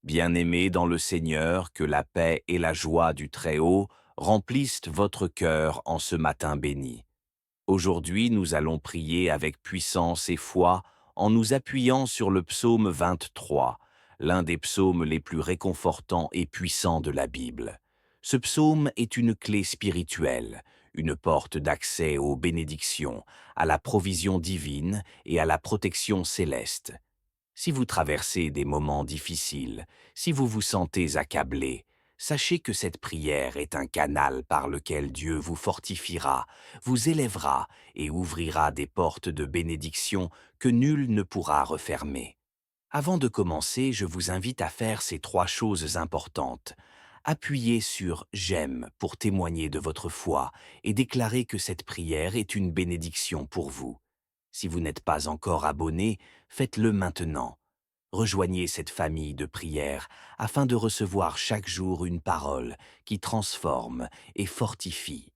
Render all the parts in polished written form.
Bien-aimés dans le Seigneur, que la paix et la joie du Très-Haut remplissent votre cœur en ce matin béni. Aujourd'hui, nous allons prier avec puissance et foi en nous appuyant sur le psaume 23, l'un des psaumes les plus réconfortants et puissants de la Bible. Ce psaume est une clé spirituelle, une porte d'accès aux bénédictions, à la provision divine et à la protection céleste. Si vous traversez des moments difficiles, si vous vous sentez accablé, sachez que cette prière est un canal par lequel Dieu vous fortifiera, vous élèvera et ouvrira des portes de bénédiction que nul ne pourra refermer. Avant de commencer, je vous invite à faire ces trois choses importantes. Appuyez sur «J'aime» pour témoigner de votre foi et déclarer que cette prière est une bénédiction pour vous. Si vous n'êtes pas encore abonné, faites-le maintenant. Rejoignez cette famille de prière afin de recevoir chaque jour une parole qui transforme et fortifie.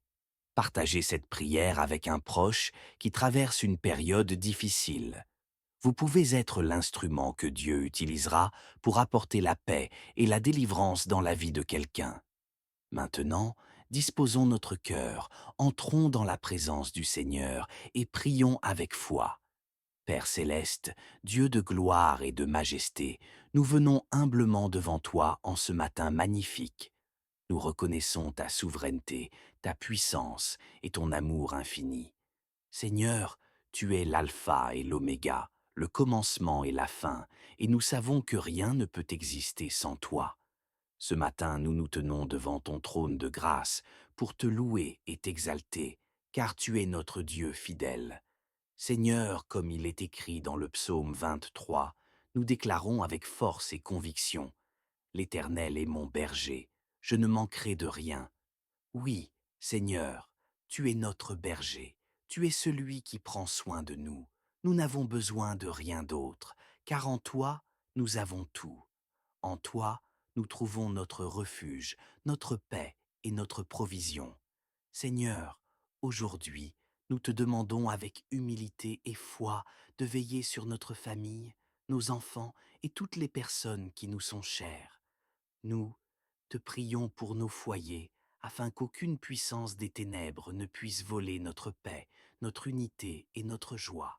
Partagez cette prière avec un proche qui traverse une période difficile. Vous pouvez être l'instrument que Dieu utilisera pour apporter la paix et la délivrance dans la vie de quelqu'un. Maintenant, disposons notre cœur, entrons dans la présence du Seigneur et prions avec foi. Père céleste, Dieu de gloire et de majesté, nous venons humblement devant toi en ce matin magnifique. Nous reconnaissons ta souveraineté, ta puissance et ton amour infini. Seigneur, tu es l'alpha et l'oméga, le commencement et la fin, et nous savons que rien ne peut exister sans toi. Ce matin, nous nous tenons devant ton trône de grâce pour te louer et t'exalter, car tu es notre Dieu fidèle. Seigneur, comme il est écrit dans le psaume 23, nous déclarons avec force et conviction: «L'Éternel est mon berger, je ne manquerai de rien. Oui, Seigneur, tu es notre berger, tu es celui qui prend soin de nous. Nous n'avons besoin de rien d'autre, car en toi, nous avons tout. En toi, nous trouvons notre refuge, notre paix et notre provision. Seigneur, aujourd'hui, nous te demandons avec humilité et foi de veiller sur notre famille, nos enfants et toutes les personnes qui nous sont chères. Nous te prions pour nos foyers, afin qu'aucune puissance des ténèbres ne puisse voler notre paix, notre unité et notre joie.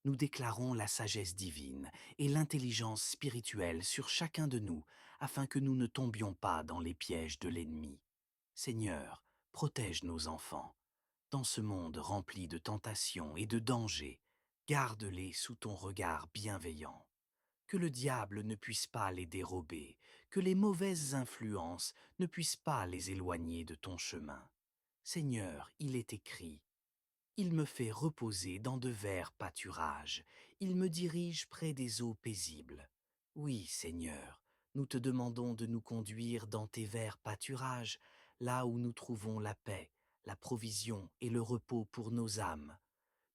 Nous déclarons la sagesse divine et l'intelligence spirituelle sur chacun de nous, afin que nous ne tombions pas dans les pièges de l'ennemi. Seigneur, protège nos enfants. Dans ce monde rempli de tentations et de dangers, garde-les sous ton regard bienveillant. Que le diable ne puisse pas les dérober, que les mauvaises influences ne puissent pas les éloigner de ton chemin. Seigneur, il est écrit: il me fait reposer dans de verts pâturages, il me dirige près des eaux paisibles. Oui, Seigneur, nous te demandons de nous conduire dans tes verts pâturages, là où nous trouvons la paix, la provision et le repos pour nos âmes.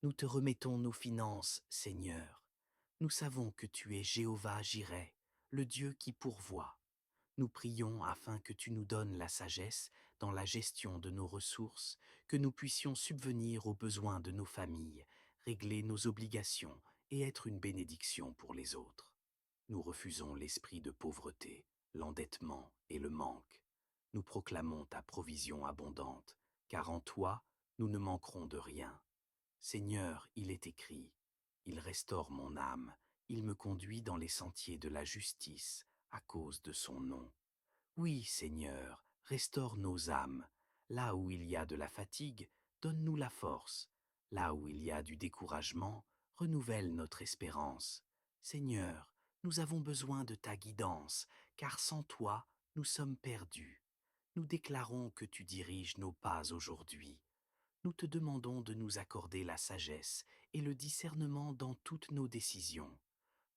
Nous te remettons nos finances, Seigneur. Nous savons que tu es Jéhovah Jireh, le Dieu qui pourvoit. Nous prions afin que tu nous donnes la sagesse dans la gestion de nos ressources, que nous puissions subvenir aux besoins de nos familles, régler nos obligations et être une bénédiction pour les autres. Nous refusons l'esprit de pauvreté, l'endettement et le manque. Nous proclamons ta provision abondante, car en toi, nous ne manquerons de rien. Seigneur, il est écrit: il restaure mon âme, il me conduit dans les sentiers de la justice, à cause de son nom. Oui, Seigneur, restaure nos âmes. Là où il y a de la fatigue, donne-nous la force. Là où il y a du découragement, renouvelle notre espérance. Seigneur, nous avons besoin de ta guidance, car sans toi, nous sommes perdus. Nous déclarons que tu diriges nos pas aujourd'hui. Nous te demandons de nous accorder la sagesse et le discernement dans toutes nos décisions.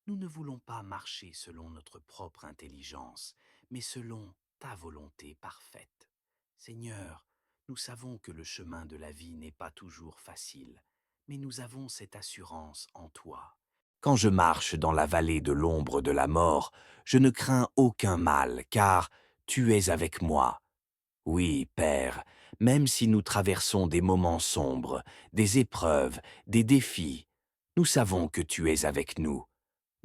Nous ne voulons pas marcher selon notre propre intelligence, mais selon ta volonté parfaite. Seigneur, nous savons que le chemin de la vie n'est pas toujours facile, mais nous avons cette assurance en toi. Quand je marche dans la vallée de l'ombre de la mort, je ne crains aucun mal, car tu es avec moi. Oui, Père, même si nous traversons des moments sombres, des épreuves, des défis, nous savons que tu es avec nous.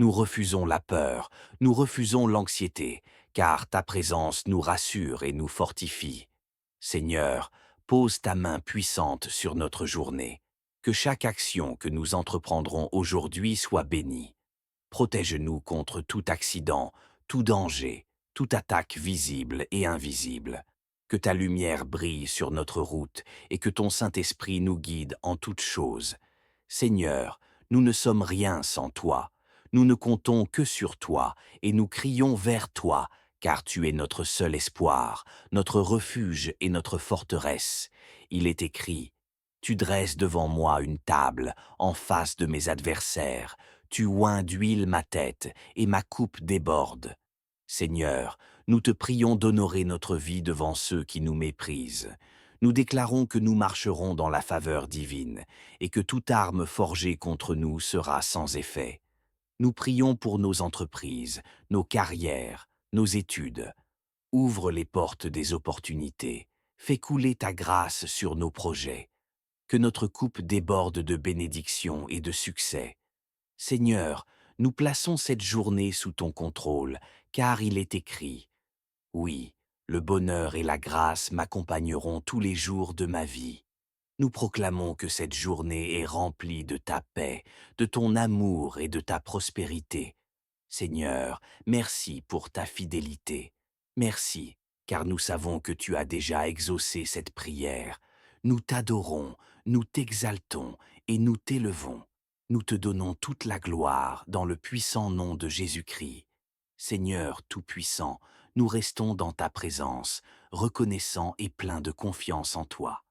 Nous refusons la peur, nous refusons l'anxiété, car ta présence nous rassure et nous fortifie. Seigneur, pose ta main puissante sur notre journée. Que chaque action que nous entreprendrons aujourd'hui soit bénie. Protège-nous contre tout accident, tout danger, toute attaque visible et invisible. Que ta lumière brille sur notre route et que ton Saint-Esprit nous guide en toutes choses. Seigneur, nous ne sommes rien sans toi. Nous ne comptons que sur toi et nous crions vers toi, car tu es notre seul espoir, notre refuge et notre forteresse. Il est écrit, tu dresses devant moi une table en face de mes adversaires. Tu oins d'huile ma tête, et ma coupe déborde. Seigneur, nous te prions d'honorer notre vie devant ceux qui nous méprisent. Nous déclarons que nous marcherons dans la faveur divine, et que toute arme forgée contre nous sera sans effet. Nous prions pour nos entreprises, nos carrières, nos études. Ouvre les portes des opportunités. Fais couler ta grâce sur nos projets. Que notre coupe déborde de bénédictions et de succès. Seigneur, nous plaçons cette journée sous ton contrôle, car il est écrit, oui, le bonheur et la grâce m'accompagneront tous les jours de ma vie. Nous proclamons que cette journée est remplie de ta paix, de ton amour et de ta prospérité. Seigneur, merci pour ta fidélité. Merci, car nous savons que tu as déjà exaucé cette prière. Nous t'adorons, nous t'exaltons et nous t'élevons. Nous te donnons toute la gloire dans le puissant nom de Jésus-Christ. Seigneur Tout-Puissant, nous restons dans ta présence, reconnaissants et pleins de confiance en toi.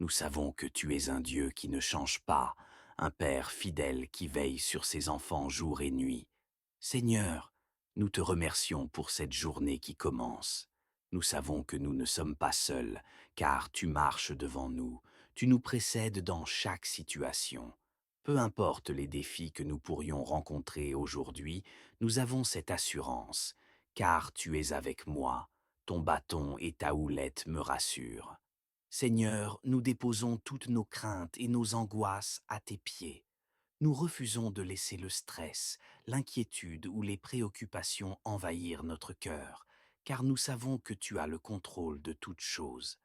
Nous savons que tu es un Dieu qui ne change pas, un Père fidèle qui veille sur ses enfants jour et nuit. Seigneur, nous te remercions pour cette journée qui commence. Nous savons que nous ne sommes pas seuls, car tu marches devant nous, tu nous précèdes dans chaque situation. Peu importe les défis que nous pourrions rencontrer aujourd'hui, nous avons cette assurance, car tu es avec moi, ton bâton et ta houlette me rassurent. Seigneur, nous déposons toutes nos craintes et nos angoisses à tes pieds. Nous refusons de laisser le stress, l'inquiétude ou les préoccupations envahir notre cœur, car nous savons que tu as le contrôle de toutes choses.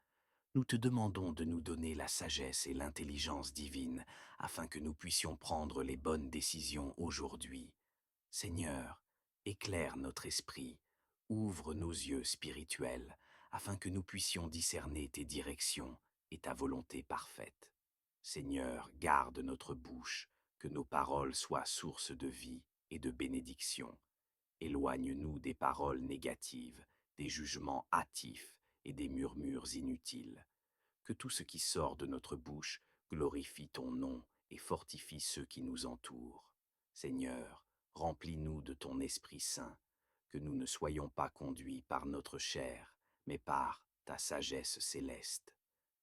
Nous te demandons de nous donner la sagesse et l'intelligence divine afin que nous puissions prendre les bonnes décisions aujourd'hui. Seigneur, éclaire notre esprit, ouvre nos yeux spirituels afin que nous puissions discerner tes directions et ta volonté parfaite. Seigneur, garde notre bouche, que nos paroles soient source de vie et de bénédiction. Éloigne-nous des paroles négatives, des jugements hâtifs et des murmures inutiles. Que tout ce qui sort de notre bouche glorifie ton nom et fortifie ceux qui nous entourent. Seigneur, remplis-nous de ton Esprit Saint, que nous ne soyons pas conduits par notre chair, mais par ta sagesse céleste.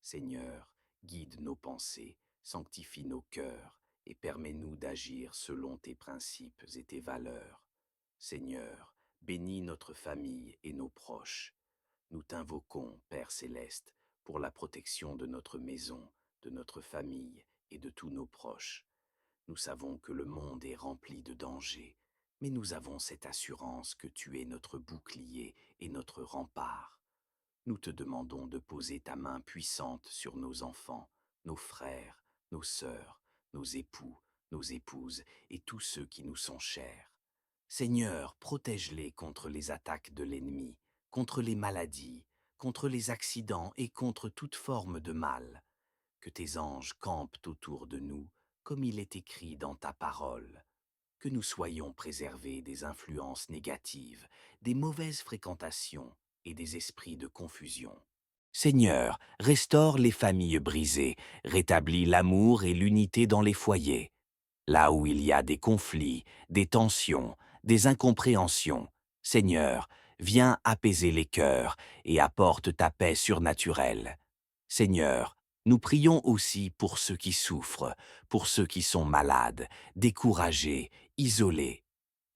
Seigneur, guide nos pensées, sanctifie nos cœurs et permets-nous d'agir selon tes principes et tes valeurs. Seigneur, bénis notre famille et nos proches. Nous t'invoquons, Père céleste, pour la protection de notre maison, de notre famille et de tous nos proches. Nous savons que le monde est rempli de dangers, mais nous avons cette assurance que tu es notre bouclier et notre rempart. Nous te demandons de poser ta main puissante sur nos enfants, nos frères, nos sœurs, nos époux, nos épouses et tous ceux qui nous sont chers. Seigneur, protège-les contre les attaques de l'ennemi, contre les maladies, contre les accidents et contre toute forme de mal. Que tes anges campent autour de nous, comme il est écrit dans ta parole. Que nous soyons préservés des influences négatives, des mauvaises fréquentations et des esprits de confusion. Seigneur, restaure les familles brisées, rétablis l'amour et l'unité dans les foyers. Là où il y a des conflits, des tensions, des incompréhensions, Seigneur, viens apaiser les cœurs et apporte ta paix surnaturelle. Seigneur, nous prions aussi pour ceux qui souffrent, pour ceux qui sont malades, découragés, isolés.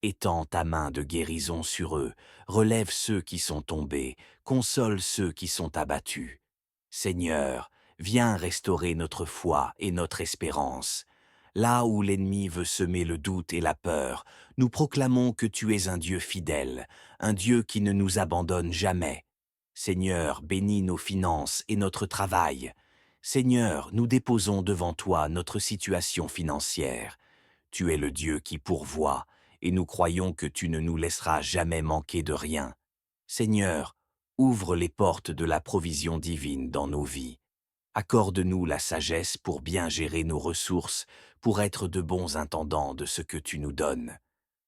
Étends ta main de guérison sur eux, relève ceux qui sont tombés, console ceux qui sont abattus. Seigneur, viens restaurer notre foi et notre espérance. Là où l'ennemi veut semer le doute et la peur, nous proclamons que tu es un Dieu fidèle, un Dieu qui ne nous abandonne jamais. Seigneur, bénis nos finances et notre travail. Seigneur, nous déposons devant toi notre situation financière. Tu es le Dieu qui pourvoit, et nous croyons que tu ne nous laisseras jamais manquer de rien. Seigneur, ouvre les portes de la provision divine dans nos vies. Accorde-nous la sagesse pour bien gérer nos ressources, pour être de bons intendants de ce que tu nous donnes.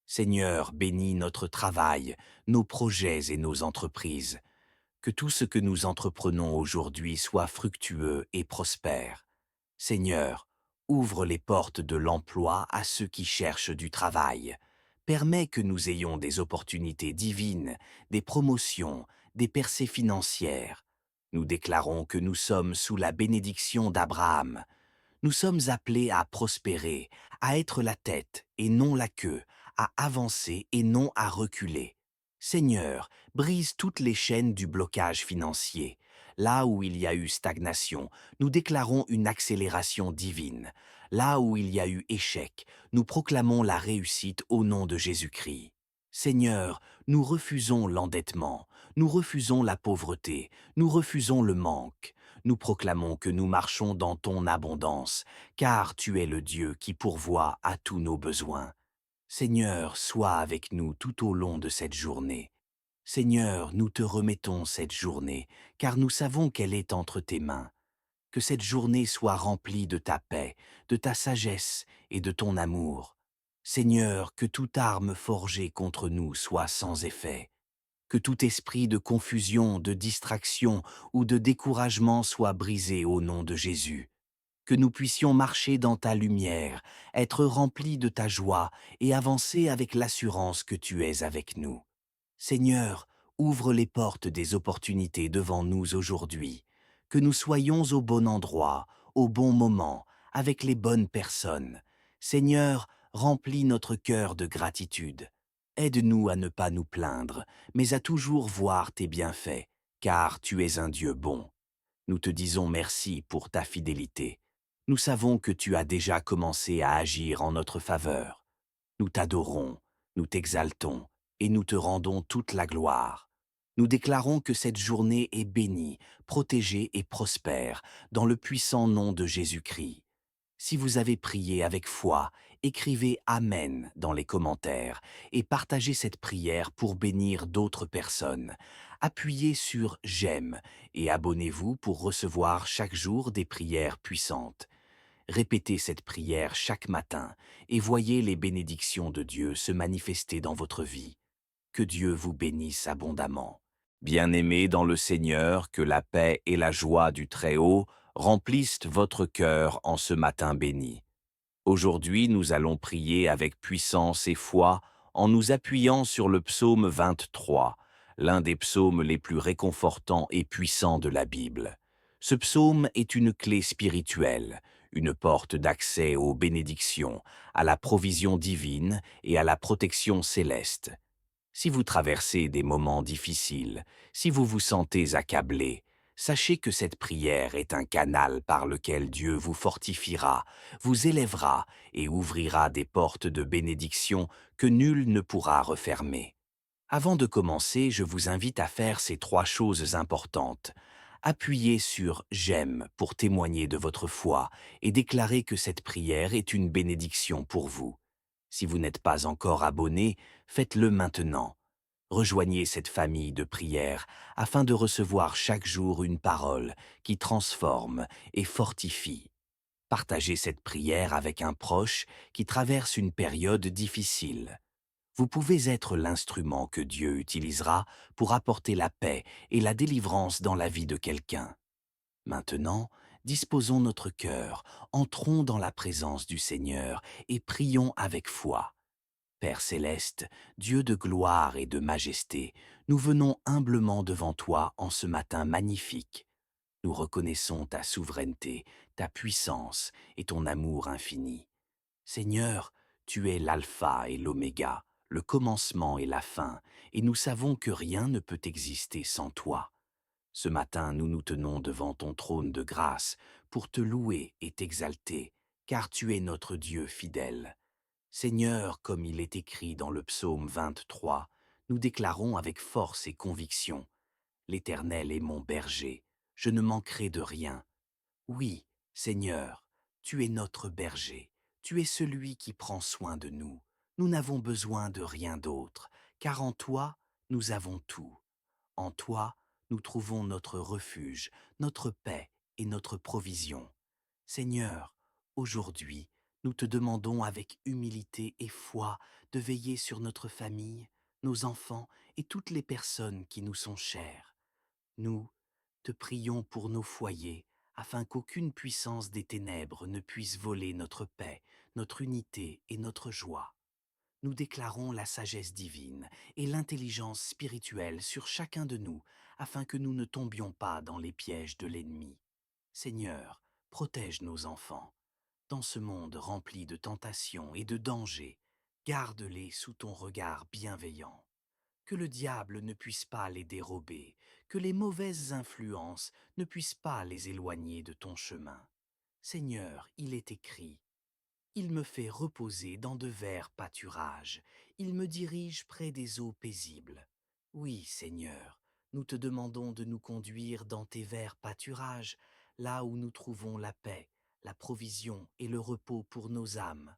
Seigneur, bénis notre travail, nos projets et nos entreprises. Que tout ce que nous entreprenons aujourd'hui soit fructueux et prospère. Seigneur, ouvre les portes de l'emploi à ceux qui cherchent du travail. Permets que nous ayons des opportunités divines, des promotions, des percées financières. Nous déclarons que nous sommes sous la bénédiction d'Abraham. Nous sommes appelés à prospérer, à être la tête et non la queue, à avancer et non à reculer. Seigneur, brise toutes les chaînes du blocage financier. Là où il y a eu stagnation, nous déclarons une accélération divine. Là où il y a eu échec, nous proclamons la réussite au nom de Jésus-Christ. Seigneur, nous refusons l'endettement, nous refusons la pauvreté, nous refusons le manque. Nous proclamons que nous marchons dans ton abondance, car tu es le Dieu qui pourvoit à tous nos besoins. Seigneur, sois avec nous tout au long de cette journée. Seigneur, nous te remettons cette journée, car nous savons qu'elle est entre tes mains. Que cette journée soit remplie de ta paix, de ta sagesse et de ton amour. Seigneur, que toute arme forgée contre nous soit sans effet. Que tout esprit de confusion, de distraction ou de découragement soit brisé au nom de Jésus. Que nous puissions marcher dans ta lumière, être remplis de ta joie et avancer avec l'assurance que tu es avec nous. Seigneur, ouvre les portes des opportunités devant nous aujourd'hui. Que nous soyons au bon endroit, au bon moment, avec les bonnes personnes. Seigneur, remplis notre cœur de gratitude. Aide-nous à ne pas nous plaindre, mais à toujours voir tes bienfaits, car tu es un Dieu bon. Nous te disons merci pour ta fidélité. Nous savons que tu as déjà commencé à agir en notre faveur. Nous t'adorons, nous t'exaltons et nous te rendons toute la gloire. Nous déclarons que cette journée est bénie, protégée et prospère dans le puissant nom de Jésus-Christ. Si vous avez prié avec foi, écrivez Amen dans les commentaires et partagez cette prière pour bénir d'autres personnes. Appuyez sur J'aime et abonnez-vous pour recevoir chaque jour des prières puissantes. Répétez cette prière chaque matin et voyez les bénédictions de Dieu se manifester dans votre vie. Que Dieu vous bénisse abondamment. Bien-aimés dans le Seigneur, que la paix et la joie du Très-Haut remplissent votre cœur en ce matin béni. Aujourd'hui, nous allons prier avec puissance et foi en nous appuyant sur le psaume 23, l'un des psaumes les plus réconfortants et puissants de la Bible. Ce psaume est une clé spirituelle, une porte d'accès aux bénédictions, à la provision divine et à la protection céleste. Si vous traversez des moments difficiles, si vous vous sentez accablé, sachez que cette prière est un canal par lequel Dieu vous fortifiera, vous élèvera et ouvrira des portes de bénédiction que nul ne pourra refermer. Avant de commencer, je vous invite à faire ces 3 choses importantes. Appuyez sur J'aime pour témoigner de votre foi et déclarer que cette prière est une bénédiction pour vous. Si vous n'êtes pas encore abonné, faites-le maintenant. Rejoignez cette famille de prières afin de recevoir chaque jour une parole qui transforme et fortifie. Partagez cette prière avec un proche qui traverse une période difficile. Vous pouvez être l'instrument que Dieu utilisera pour apporter la paix et la délivrance dans la vie de quelqu'un. Maintenant, disposons notre cœur, entrons dans la présence du Seigneur et prions avec foi. Père céleste, Dieu de gloire et de majesté, nous venons humblement devant toi en ce matin magnifique. Nous reconnaissons ta souveraineté, ta puissance et ton amour infini. Seigneur, tu es l'alpha et l'oméga, le commencement et la fin, et nous savons que rien ne peut exister sans toi. Ce matin, nous nous tenons devant ton trône de grâce pour te louer et t'exalter, car tu es notre Dieu fidèle. Seigneur, comme il est écrit dans le psaume 23, nous déclarons avec force et conviction: L'Éternel est mon berger, je ne manquerai de rien. Oui, Seigneur, tu es notre berger, tu es celui qui prend soin de nous. Nous n'avons besoin de rien d'autre, car en toi, nous avons tout. En toi, nous trouvons notre refuge, notre paix et notre provision. Seigneur, aujourd'hui, nous te demandons avec humilité et foi de veiller sur notre famille, nos enfants et toutes les personnes qui nous sont chères. Nous te prions pour nos foyers, afin qu'aucune puissance des ténèbres ne puisse voler notre paix, notre unité et notre joie. Nous déclarons la sagesse divine et l'intelligence spirituelle sur chacun de nous, afin que nous ne tombions pas dans les pièges de l'ennemi. Seigneur, protège nos enfants. Dans ce monde rempli de tentations et de dangers, garde-les sous ton regard bienveillant. Que le diable ne puisse pas les dérober, que les mauvaises influences ne puissent pas les éloigner de ton chemin. Seigneur, il est écrit: Il me fait reposer dans de verts pâturages, il me dirige près des eaux paisibles. Oui, Seigneur, nous te demandons de nous conduire dans tes verts pâturages, là où nous trouvons la paix, la provision et le repos pour nos âmes.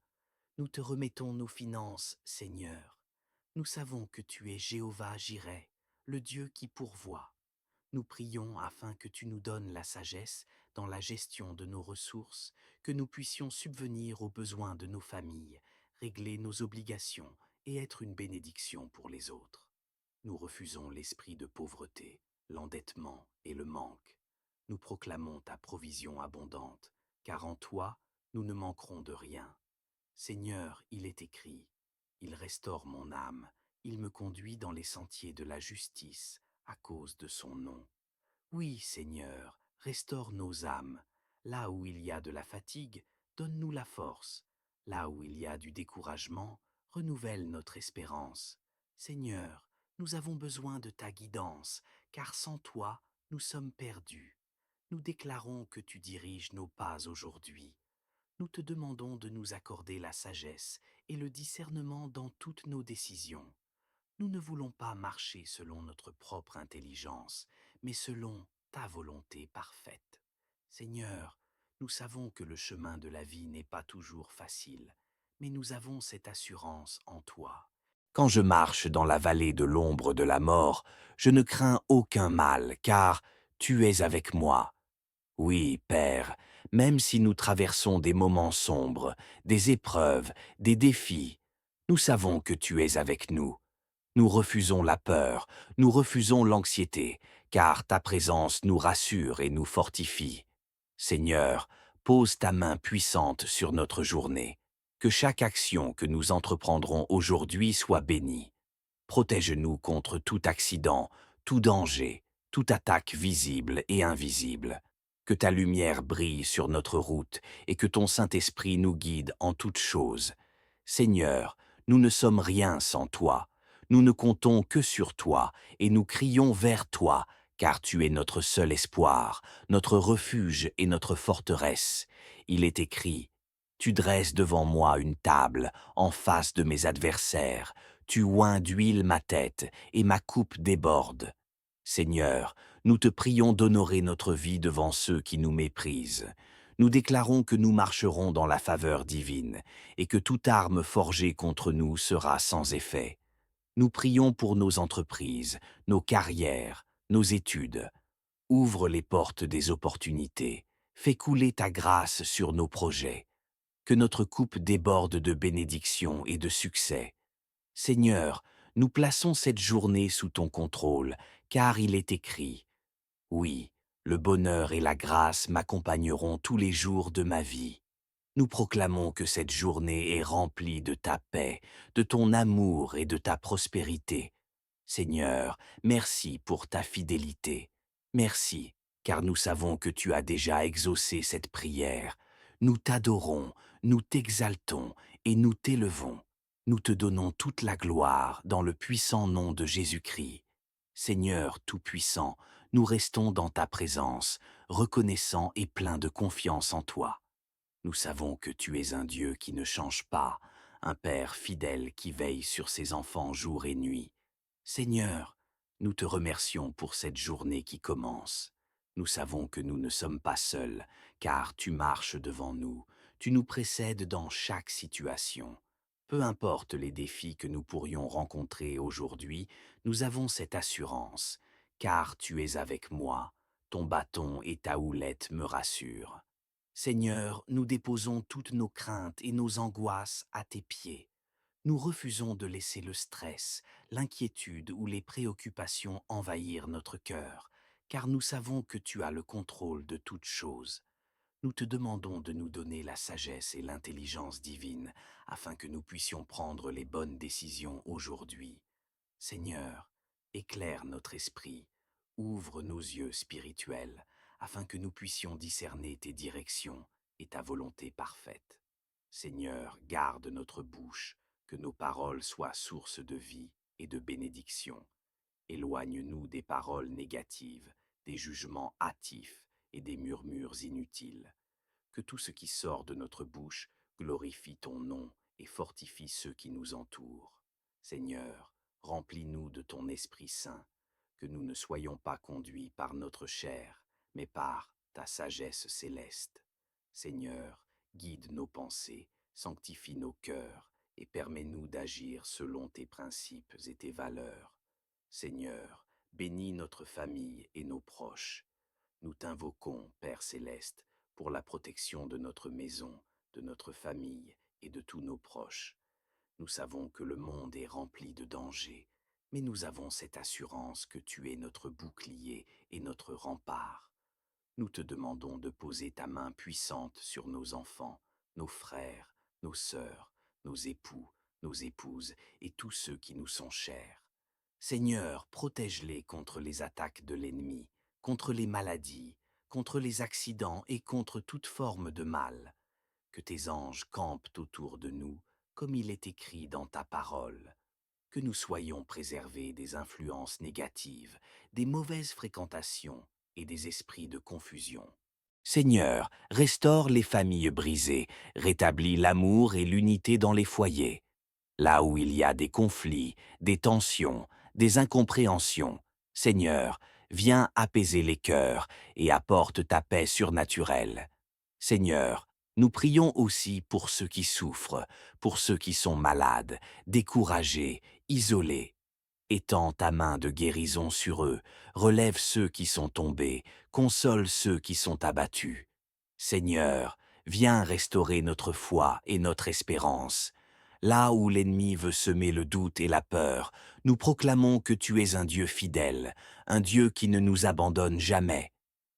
Nous te remettons nos finances, Seigneur. Nous savons que tu es Jéhovah Jireh, le Dieu qui pourvoit. Nous prions afin que tu nous donnes la sagesse dans la gestion de nos ressources, que nous puissions subvenir aux besoins de nos familles, régler nos obligations et être une bénédiction pour les autres. Nous refusons l'esprit de pauvreté, l'endettement et le manque. Nous proclamons ta provision abondante, car en toi, nous ne manquerons de rien. Seigneur, il est écrit: Il restaure mon âme, il me conduit dans les sentiers de la justice, à cause de son nom. Oui, Seigneur, restaure nos âmes. Là où il y a de la fatigue, donne-nous la force. Là où il y a du découragement, renouvelle notre espérance. Seigneur, nous avons besoin de ta guidance, car sans toi, nous sommes perdus. Nous déclarons que tu diriges nos pas aujourd'hui. Nous te demandons de nous accorder la sagesse et le discernement dans toutes nos décisions. Nous ne voulons pas marcher selon notre propre intelligence, mais selon ta volonté parfaite. Seigneur, nous savons que le chemin de la vie n'est pas toujours facile, mais nous avons cette assurance en toi. Quand je marche dans la vallée de l'ombre de la mort, je ne crains aucun mal, car tu es avec moi. Oui, Père, même si nous traversons des moments sombres, des épreuves, des défis, nous savons que tu es avec nous. Nous refusons la peur, nous refusons l'anxiété, car ta présence nous rassure et nous fortifie. Seigneur, pose ta main puissante sur notre journée. Que chaque action que nous entreprendrons aujourd'hui soit bénie. Protège-nous contre tout accident, tout danger, toute attaque visible et invisible. Que ta lumière brille sur notre route et que ton Saint-Esprit nous guide en toutes choses. Seigneur, nous ne sommes rien sans toi. Nous ne comptons que sur toi et nous crions vers toi, car tu es notre seul espoir, notre refuge et notre forteresse. Il est écrit: Tu dresses devant moi une table en face de mes adversaires. Tu oins d'huile ma tête, et ma coupe déborde. Seigneur, nous te prions d'honorer notre vie devant ceux qui nous méprisent. Nous déclarons que nous marcherons dans la faveur divine, et que toute arme forgée contre nous sera sans effet. Nous prions pour nos entreprises, nos carrières, nos études. Ouvre les portes des opportunités. Fais couler ta grâce sur nos projets. Que notre coupe déborde de bénédictions et de succès. Seigneur, nous plaçons cette journée sous ton contrôle, car il est écrit: Oui, le bonheur et la grâce m'accompagneront tous les jours de ma vie. Nous proclamons que cette journée est remplie de ta paix, de ton amour et de ta prospérité. Seigneur, merci pour ta fidélité. Merci, car nous savons que tu as déjà exaucé cette prière. Nous t'adorons, nous t'exaltons et nous t'élevons. Nous te donnons toute la gloire dans le puissant nom de Jésus-Christ. Seigneur Tout-Puissant, nous restons dans ta présence, reconnaissants et pleins de confiance en toi. Nous savons que tu es un Dieu qui ne change pas, un Père fidèle qui veille sur ses enfants jour et nuit. Seigneur, nous te remercions pour cette journée qui commence. Nous savons que nous ne sommes pas seuls, car tu marches devant nous, tu nous précèdes dans chaque situation. Peu importe les défis que nous pourrions rencontrer aujourd'hui, nous avons cette assurance, car tu es avec moi, ton bâton et ta houlette me rassurent. Seigneur, nous déposons toutes nos craintes et nos angoisses à tes pieds. Nous refusons de laisser le stress, l'inquiétude ou les préoccupations envahir notre cœur, car nous savons que tu as le contrôle de toutes choses. Nous te demandons de nous donner la sagesse et l'intelligence divine afin que nous puissions prendre les bonnes décisions aujourd'hui. Seigneur, éclaire notre esprit, ouvre nos yeux spirituels, afin que nous puissions discerner tes directions et ta volonté parfaite. Seigneur, garde notre bouche, que nos paroles soient source de vie et de bénédiction. Éloigne-nous des paroles négatives, des jugements hâtifs et des murmures inutiles. Que tout ce qui sort de notre bouche glorifie ton nom et fortifie ceux qui nous entourent. Seigneur, remplis-nous de ton Esprit Saint, que nous ne soyons pas conduits par notre chair, mais par ta sagesse céleste. Seigneur, guide nos pensées, sanctifie nos cœurs et permets-nous d'agir selon tes principes et tes valeurs. Seigneur, bénis notre famille et nos proches. Nous t'invoquons, Père céleste, pour la protection de notre maison, de notre famille et de tous nos proches. Nous savons que le monde est rempli de dangers, mais nous avons cette assurance que tu es notre bouclier et notre rempart. Nous te demandons de poser ta main puissante sur nos enfants, nos frères, nos sœurs, nos époux, nos épouses et tous ceux qui nous sont chers. Seigneur, protège-les contre les attaques de l'ennemi, contre les maladies, contre les accidents et contre toute forme de mal. Que tes anges campent autour de nous, comme il est écrit dans ta parole. Que nous soyons préservés des influences négatives, des mauvaises fréquentations et des esprits de confusion. Seigneur, restaure les familles brisées, rétablis l'amour et l'unité dans les foyers. Là où il y a des conflits, des tensions, des incompréhensions, Seigneur, viens apaiser les cœurs et apporte ta paix surnaturelle. Seigneur, nous prions aussi pour ceux qui souffrent, pour ceux qui sont malades, découragés, isolés. Étends ta main de guérison sur eux, relève ceux qui sont tombés, console ceux qui sont abattus. Seigneur, viens restaurer notre foi et notre espérance. Là où l'ennemi veut semer le doute et la peur, nous proclamons que tu es un Dieu fidèle, un Dieu qui ne nous abandonne jamais.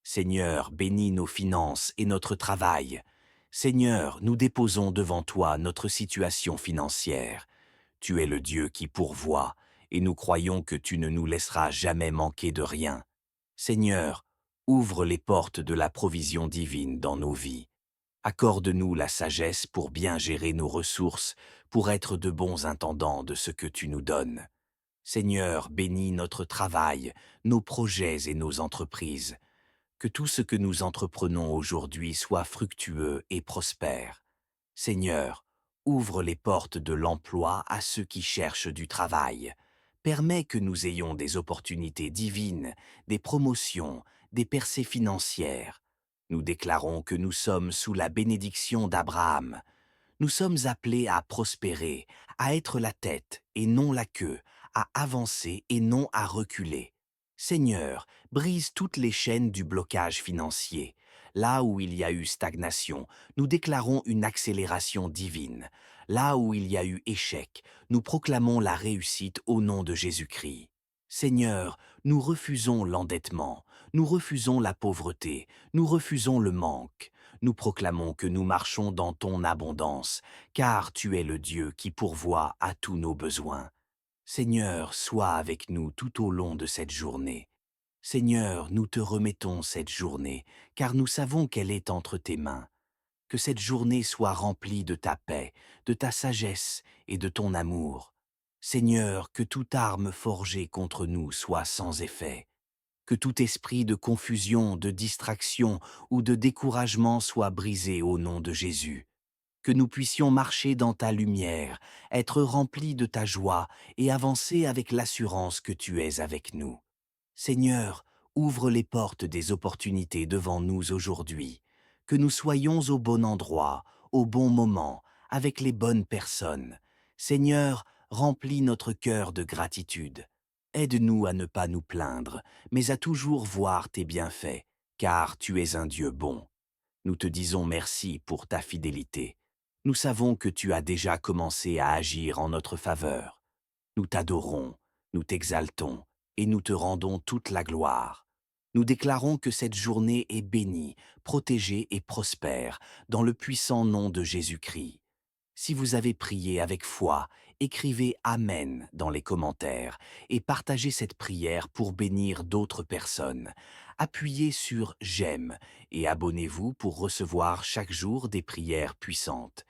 Seigneur, bénis nos finances et notre travail. Seigneur, nous déposons devant toi notre situation financière. Tu es le Dieu qui pourvoit, et nous croyons que tu ne nous laisseras jamais manquer de rien. Seigneur, ouvre les portes de la provision divine dans nos vies. Accorde-nous la sagesse pour bien gérer nos ressources, pour être de bons intendants de ce que tu nous donnes. Seigneur, bénis notre travail, nos projets et nos entreprises. Que tout ce que nous entreprenons aujourd'hui soit fructueux et prospère. Seigneur, ouvre les portes de l'emploi à ceux qui cherchent du travail. Permets que nous ayons des opportunités divines, des promotions, des percées financières. Nous déclarons que nous sommes sous la bénédiction d'Abraham. Nous sommes appelés à prospérer, à être la tête et non la queue, à avancer et non à reculer. Seigneur, brise toutes les chaînes du blocage financier. Là où il y a eu stagnation, nous déclarons une accélération divine. Là où il y a eu échec, nous proclamons la réussite au nom de Jésus-Christ. Seigneur, nous refusons l'endettement, nous refusons la pauvreté, nous refusons le manque. Nous proclamons que nous marchons dans ton abondance, car tu es le Dieu qui pourvoit à tous nos besoins. Seigneur, sois avec nous tout au long de cette journée. Seigneur, nous te remettons cette journée, car nous savons qu'elle est entre tes mains. Que cette journée soit remplie de ta paix, de ta sagesse et de ton amour. Seigneur, que toute arme forgée contre nous soit sans effet. Que tout esprit de confusion, de distraction ou de découragement soit brisé au nom de Jésus. Que nous puissions marcher dans ta lumière, être remplis de ta joie et avancer avec l'assurance que tu es avec nous. Seigneur, ouvre les portes des opportunités devant nous aujourd'hui, que nous soyons au bon endroit, au bon moment, avec les bonnes personnes. Seigneur, remplis notre cœur de gratitude. Aide-nous à ne pas nous plaindre, mais à toujours voir tes bienfaits, car tu es un Dieu bon. Nous te disons merci pour ta fidélité. Nous savons que tu as déjà commencé à agir en notre faveur. Nous t'adorons, nous t'exaltons et nous te rendons toute la gloire. Nous déclarons que cette journée est bénie, protégée et prospère dans le puissant nom de Jésus-Christ. Si vous avez prié avec foi, écrivez Amen dans les commentaires et partagez cette prière pour bénir d'autres personnes. Appuyez sur J'aime et abonnez-vous pour recevoir chaque jour des prières puissantes.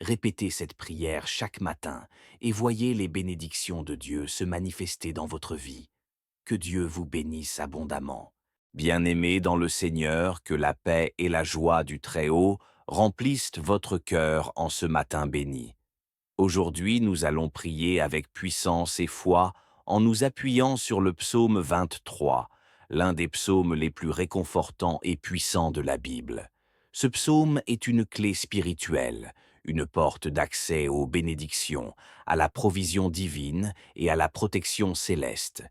Répétez cette prière chaque matin et voyez les bénédictions de Dieu se manifester dans votre vie. Que Dieu vous bénisse abondamment. Bien-aimés dans le Seigneur, que la paix et la joie du Très-Haut remplissent votre cœur en ce matin béni. Aujourd'hui, nous allons prier avec puissance et foi en nous appuyant sur le psaume 23, l'un des psaumes les plus réconfortants et puissants de la Bible. Ce psaume est une clé spirituelle, une porte d'accès aux bénédictions, à la provision divine et à la protection céleste.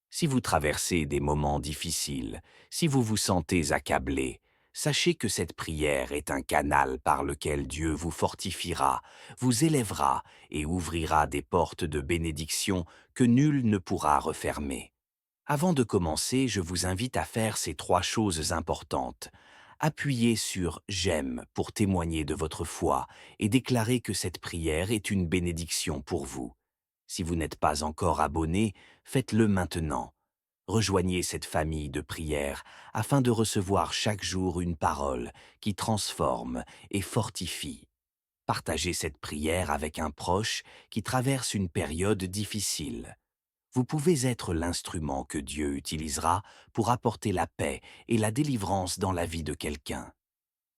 Si vous traversez des moments difficiles, si vous vous sentez accablé, sachez que cette prière est un canal par lequel Dieu vous fortifiera, vous élèvera et ouvrira des portes de bénédiction que nul ne pourra refermer. Avant de commencer, je vous invite à faire ces 3 choses importantes. Appuyez sur J'aime pour témoigner de votre foi et déclarer que cette prière est une bénédiction pour vous. Si vous n'êtes pas encore abonné, faites-le maintenant. Rejoignez cette famille de prières afin de recevoir chaque jour une parole qui transforme et fortifie. Partagez cette prière avec un proche qui traverse une période difficile. Vous pouvez être l'instrument que Dieu utilisera pour apporter la paix et la délivrance dans la vie de quelqu'un.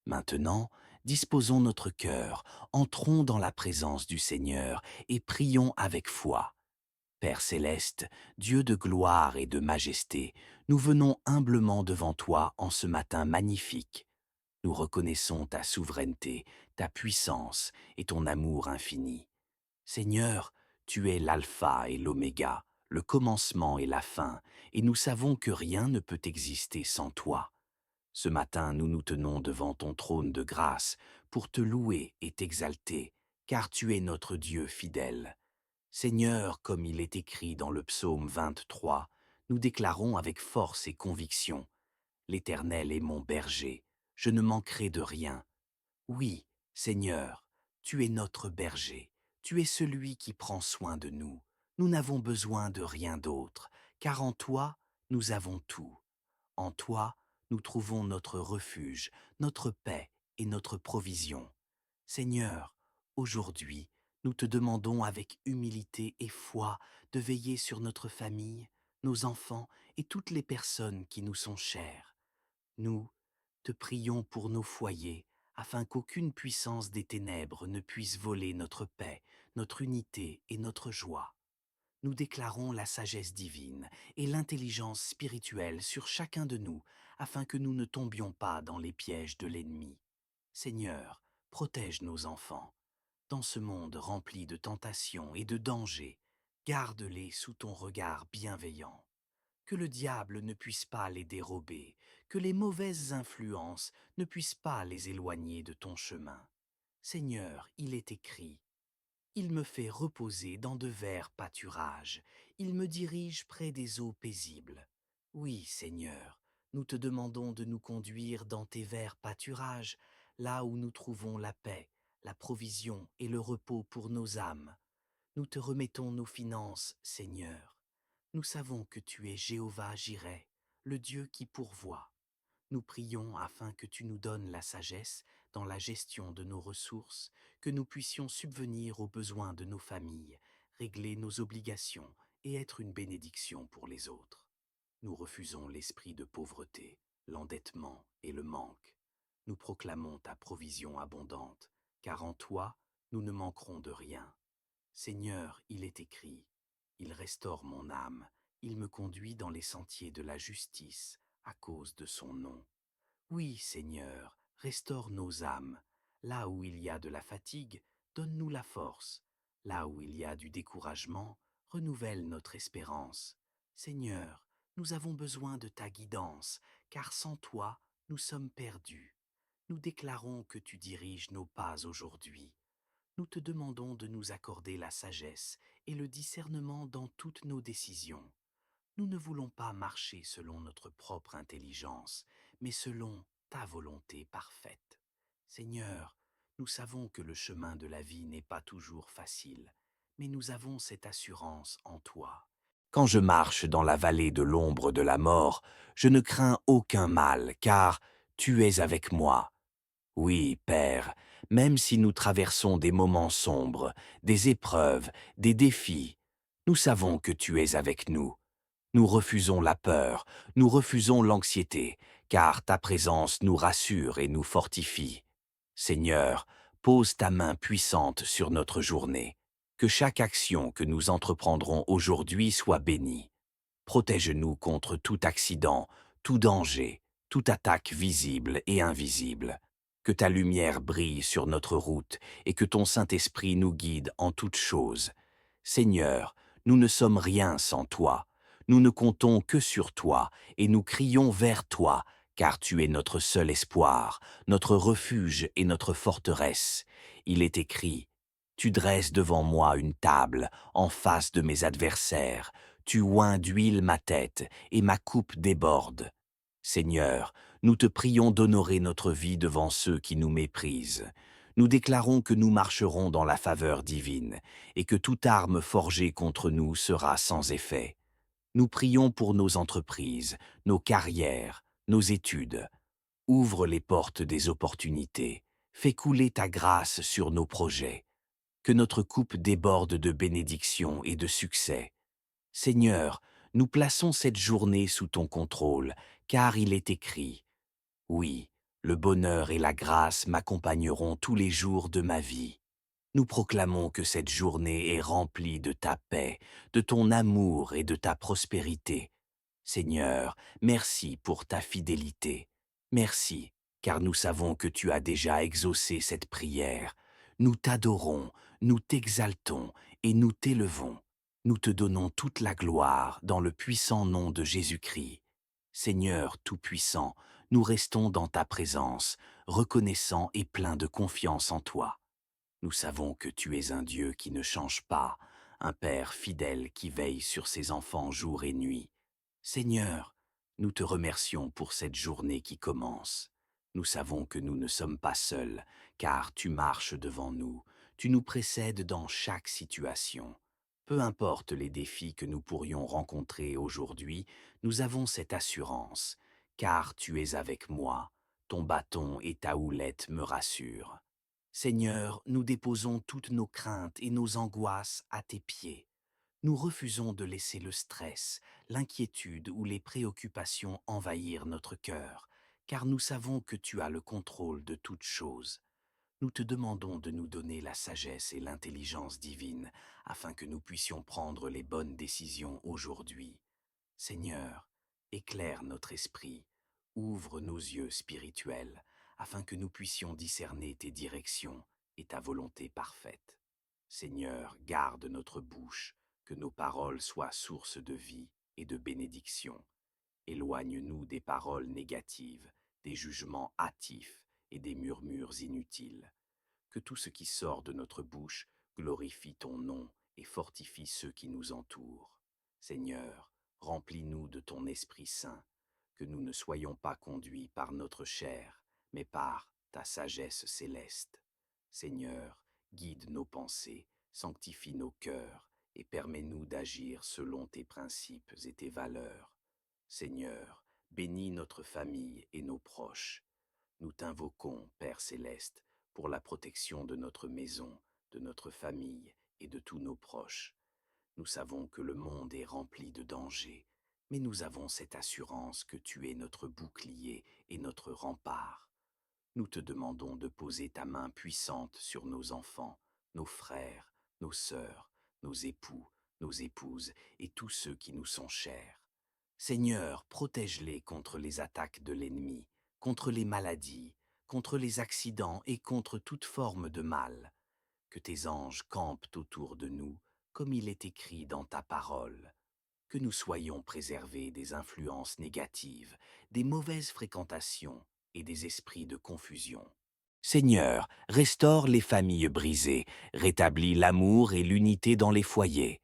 Maintenant, disposons notre cœur, entrons dans la présence du Seigneur et prions avec foi. Père céleste, Dieu de gloire et de majesté, nous venons humblement devant toi en ce matin magnifique. Nous reconnaissons ta souveraineté, ta puissance et ton amour infini. Seigneur, tu es l'alpha et l'oméga, le commencement et la fin, et nous savons que rien ne peut exister sans toi. Ce matin, nous nous tenons devant ton trône de grâce pour te louer et t'exalter, car tu es notre Dieu fidèle. Seigneur, comme il est écrit dans le psaume 23, nous déclarons avec force et conviction, l'Éternel est mon berger, je ne manquerai de rien. Oui, Seigneur, tu es notre berger, tu es celui qui prend soin de nous. Nous n'avons besoin de rien d'autre, car en toi, nous avons tout. En toi, nous trouvons notre refuge, notre paix et notre provision. Seigneur, aujourd'hui, nous te demandons avec humilité et foi de veiller sur notre famille, nos enfants et toutes les personnes qui nous sont chères. Nous te prions pour nos foyers, afin qu'aucune puissance des ténèbres ne puisse voler notre paix, notre unité et notre joie. Nous déclarons la sagesse divine et l'intelligence spirituelle sur chacun de nous, afin que nous ne tombions pas dans les pièges de l'ennemi. Seigneur, protège nos enfants. Dans ce monde rempli de tentations et de dangers, garde-les sous ton regard bienveillant. Que le diable ne puisse pas les dérober, que les mauvaises influences ne puissent pas les éloigner de ton chemin. Seigneur, il est écrit, il me fait reposer dans de verts pâturages, il me dirige près des eaux paisibles. Oui, Seigneur, nous te demandons de nous conduire dans tes verts pâturages, là où nous trouvons la paix, la provision et le repos pour nos âmes. Nous te remettons nos finances, Seigneur. Nous savons que tu es Jéhovah Jireh, le Dieu qui pourvoit. Nous prions afin que tu nous donnes la sagesse dans la gestion de nos ressources, que nous puissions subvenir aux besoins de nos familles, régler nos obligations et être une bénédiction pour les autres. Nous refusons l'esprit de pauvreté, l'endettement et le manque. Nous proclamons ta provision abondante, car en toi, nous ne manquerons de rien. Seigneur, il est écrit, il restaure mon âme, il me conduit dans les sentiers de la justice, à cause de son nom. Oui, Seigneur, restaure nos âmes. Là où il y a de la fatigue, donne-nous la force. Là où il y a du découragement, renouvelle notre espérance. Seigneur, nous avons besoin de ta guidance, car sans toi, nous sommes perdus. Nous déclarons que tu diriges nos pas aujourd'hui. Nous te demandons de nous accorder la sagesse et le discernement dans toutes nos décisions. Nous ne voulons pas marcher selon notre propre intelligence, mais selon ta volonté parfaite. Seigneur, nous savons que le chemin de la vie n'est pas toujours facile, mais nous avons cette assurance en toi. Quand je marche dans la vallée de l'ombre de la mort, je ne crains aucun mal, car tu es avec moi. Oui, Père, même si nous traversons des moments sombres, des épreuves, des défis, nous savons que tu es avec nous. Nous refusons la peur, nous refusons l'anxiété, car ta présence nous rassure et nous fortifie. Seigneur, pose ta main puissante sur notre journée. Que chaque action que nous entreprendrons aujourd'hui soit bénie. Protège-nous contre tout accident, tout danger, toute attaque visible et invisible. Que ta lumière brille sur notre route et que ton Saint-Esprit nous guide en toutes choses. Seigneur, nous ne sommes rien sans toi. Nous ne comptons que sur toi et nous crions vers toi, car tu es notre seul espoir, notre refuge et notre forteresse. Il est écrit, tu dresses devant moi une table en face de mes adversaires. Tu oins d'huile ma tête, et ma coupe déborde. Seigneur, nous te prions d'honorer notre vie devant ceux qui nous méprisent. Nous déclarons que nous marcherons dans la faveur divine, et que toute arme forgée contre nous sera sans effet. Nous prions pour nos entreprises, nos carrières, nos études. Ouvre les portes des opportunités. Fais couler ta grâce sur nos projets. Que notre coupe déborde de bénédictions et de succès. Seigneur, nous plaçons cette journée sous ton contrôle, car il est écrit, oui, le bonheur et la grâce m'accompagneront tous les jours de ma vie. Nous proclamons que cette journée est remplie de ta paix, de ton amour et de ta prospérité. Seigneur, merci pour ta fidélité. Merci, car nous savons que tu as déjà exaucé cette prière. Nous t'adorons, nous t'exaltons et nous t'élevons. Nous te donnons toute la gloire dans le puissant nom de Jésus-Christ. Seigneur Tout-Puissant, nous restons dans ta présence, reconnaissants et pleins de confiance en toi. Nous savons que tu es un Dieu qui ne change pas, un Père fidèle qui veille sur ses enfants jour et nuit. Seigneur, nous te remercions pour cette journée qui commence. Nous savons que nous ne sommes pas seuls, car tu marches devant nous, tu nous précèdes dans chaque situation. Peu importe les défis que nous pourrions rencontrer aujourd'hui, nous avons cette assurance, car tu es avec moi, ton bâton et ta houlette me rassurent. Seigneur, nous déposons toutes nos craintes et nos angoisses à tes pieds. Nous refusons de laisser le stress, l'inquiétude ou les préoccupations envahir notre cœur, car nous savons que tu as le contrôle de toutes choses. Nous te demandons de nous donner la sagesse et l'intelligence divine afin que nous puissions prendre les bonnes décisions aujourd'hui. Seigneur, éclaire notre esprit, ouvre nos yeux spirituels, afin que nous puissions discerner tes directions et ta volonté parfaite. Seigneur, garde notre bouche, que nos paroles soient source de vie et de bénédiction. Éloigne-nous des paroles négatives, des jugements hâtifs et des murmures inutiles. Que tout ce qui sort de notre bouche glorifie ton nom et fortifie ceux qui nous entourent. Seigneur, remplis-nous de ton Esprit Saint, que nous ne soyons pas conduits par notre chair, mais par ta sagesse céleste. Seigneur, guide nos pensées, sanctifie nos cœurs et permets-nous d'agir selon tes principes et tes valeurs. Seigneur, bénis notre famille et nos proches. Nous t'invoquons, Père céleste, pour la protection de notre maison, de notre famille et de tous nos proches. Nous savons que le monde est rempli de dangers. mais nous avons cette assurance que tu es notre bouclier et notre rempart. Nous te demandons de poser ta main puissante sur nos enfants, nos frères, nos sœurs, nos époux, nos épouses et tous ceux qui nous sont chers. Seigneur, protège-les contre les attaques de l'ennemi, contre les maladies, contre les accidents et contre toute forme de mal. Que tes anges campent autour de nous, comme il est écrit dans ta parole. Que nous soyons préservés des influences négatives, des mauvaises fréquentations et des esprits de confusion. Seigneur, restaure les familles brisées, rétablis l'amour et l'unité dans les foyers.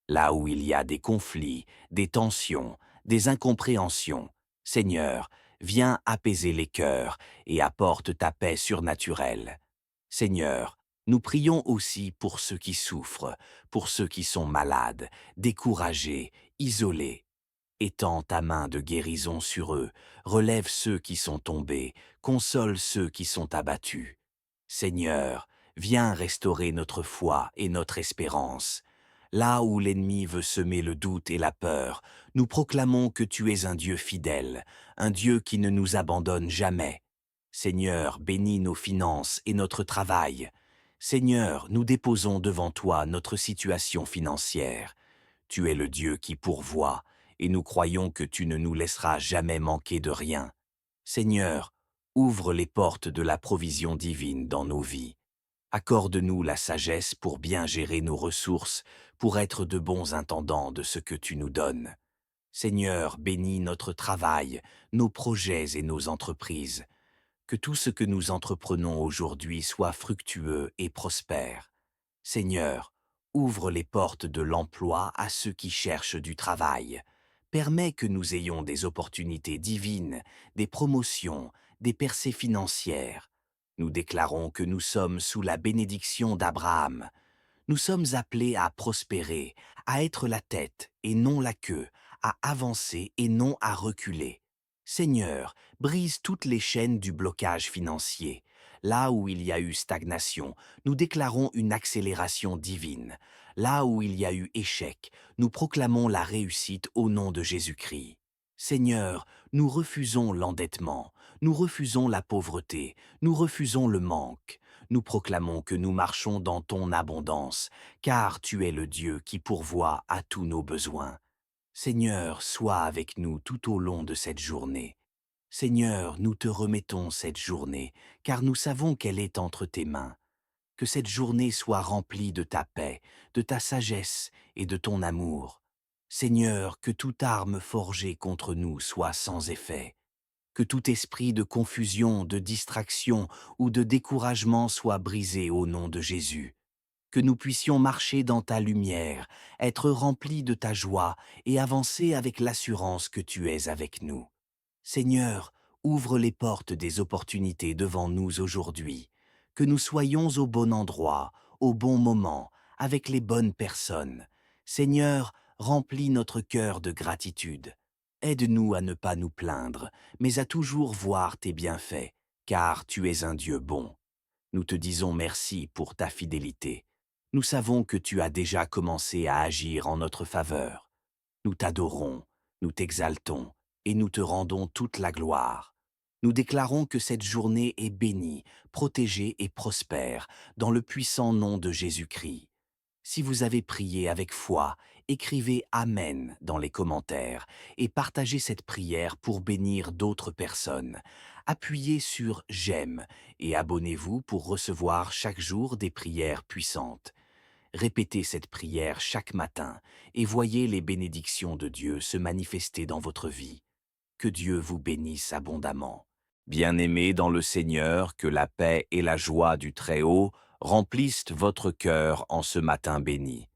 Là où il y a des conflits, des tensions, des incompréhensions, Seigneur, viens apaiser les cœurs et apporte ta paix surnaturelle. Seigneur, nous prions aussi pour ceux qui souffrent, pour ceux qui sont malades, découragés, isolés. Étends ta main de guérison sur eux, relève ceux qui sont tombés, console ceux qui sont abattus. Seigneur, viens restaurer notre foi et notre espérance. Là où l'ennemi veut semer le doute et la peur, nous proclamons que tu es un Dieu fidèle, un Dieu qui ne nous abandonne jamais. Seigneur, bénis nos finances et notre travail. Seigneur, nous déposons devant toi notre situation financière. Tu es le Dieu qui pourvoit, et nous croyons que tu ne nous laisseras jamais manquer de rien. Seigneur, ouvre les portes de la provision divine dans nos vies. Accorde-nous la sagesse pour bien gérer nos ressources, pour être de bons intendants de ce que tu nous donnes. Seigneur, bénis notre travail, nos projets et nos entreprises. Que tout ce que nous entreprenons aujourd'hui soit fructueux et prospère. Seigneur, ouvre les portes de l'emploi à ceux qui cherchent du travail. Permets que nous ayons des opportunités divines, des promotions, des percées financières. Nous déclarons que nous sommes sous la bénédiction d'Abraham. Nous sommes appelés à prospérer, à être la tête et non la queue, à avancer et non à reculer. Seigneur, brise toutes les chaînes du blocage financier. Là où il y a eu stagnation, nous déclarons une accélération divine. Là où il y a eu échec, nous proclamons la réussite au nom de Jésus-Christ. Seigneur, nous refusons l'endettement, nous refusons la pauvreté, nous refusons le manque. Nous proclamons que nous marchons dans ton abondance, car tu es le Dieu qui pourvoit à tous nos besoins. Seigneur, sois avec nous tout au long de cette journée. Seigneur, nous te remettons cette journée, car nous savons qu'elle est entre tes mains. Que cette journée soit remplie de ta paix, de ta sagesse et de ton amour. Seigneur, que toute arme forgée contre nous soit sans effet. Que tout esprit de confusion, de distraction ou de découragement soit brisé au nom de Jésus. Que nous puissions marcher dans ta lumière, être remplis de ta joie et avancer avec l'assurance que tu es avec nous. Seigneur, ouvre les portes des opportunités devant nous aujourd'hui. Que nous soyons au bon endroit, au bon moment, avec les bonnes personnes. Seigneur, remplis notre cœur de gratitude. Aide-nous à ne pas nous plaindre, mais à toujours voir tes bienfaits, car tu es un Dieu bon. Nous te disons merci pour ta fidélité. Nous savons que tu as déjà commencé à agir en notre faveur. Nous t'adorons, nous t'exaltons et nous te rendons toute la gloire. Nous déclarons que cette journée est bénie, protégée et prospère dans le puissant nom de Jésus-Christ. Si vous avez prié avec foi, écrivez Amen dans les commentaires et partagez cette prière pour bénir d'autres personnes. Appuyez sur J'aime et abonnez-vous pour recevoir chaque jour des prières puissantes. Répétez cette prière chaque matin et voyez les bénédictions de Dieu se manifester dans votre vie. Que Dieu vous bénisse abondamment. Bien-aimés dans le Seigneur, que la paix et la joie du Très-Haut remplissent votre cœur en ce matin béni.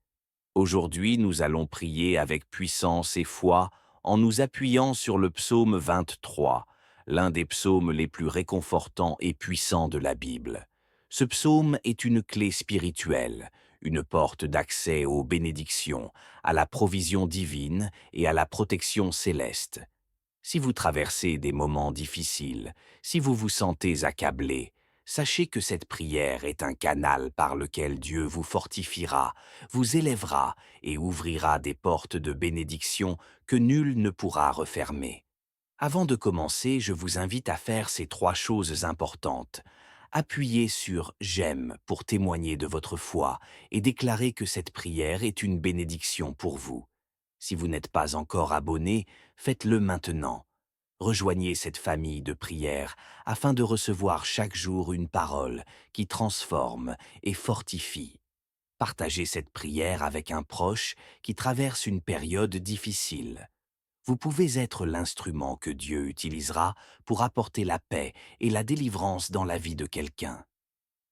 Aujourd'hui, nous allons prier avec puissance et foi en nous appuyant sur le psaume 23, l'un des psaumes les plus réconfortants et puissants de la Bible. Ce psaume est une clé spirituelle, une porte d'accès aux bénédictions, à la provision divine et à la protection céleste. Si vous traversez des moments difficiles, si vous vous sentez accablé, Sachez que cette prière est un canal par lequel Dieu vous fortifiera, vous élèvera et ouvrira des portes de bénédiction que nul ne pourra refermer. Avant de commencer, je vous invite à faire ces 3 choses importantes. Appuyez sur «J'aime» pour témoigner de votre foi et déclarer que cette prière est une bénédiction pour vous. Si vous n'êtes pas encore abonné, faites-le maintenant. Rejoignez cette famille de prière afin de recevoir chaque jour une parole qui transforme et fortifie. Partagez cette prière avec un proche qui traverse une période difficile. Vous pouvez être l'instrument que Dieu utilisera pour apporter la paix et la délivrance dans la vie de quelqu'un.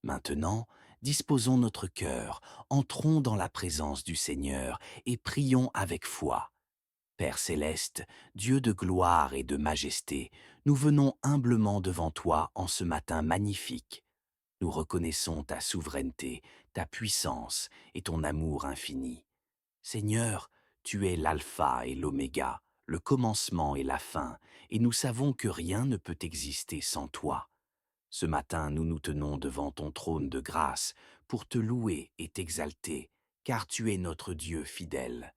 Maintenant, disposons notre cœur, entrons dans la présence du Seigneur et prions avec foi. Père céleste, Dieu de gloire et de majesté, nous venons humblement devant toi en ce matin magnifique. Nous reconnaissons ta souveraineté, ta puissance et ton amour infini. Seigneur, tu es l'alpha et l'oméga, le commencement et la fin, et nous savons que rien ne peut exister sans toi. Ce matin, nous nous tenons devant ton trône de grâce pour te louer et t'exalter, car tu es notre Dieu fidèle.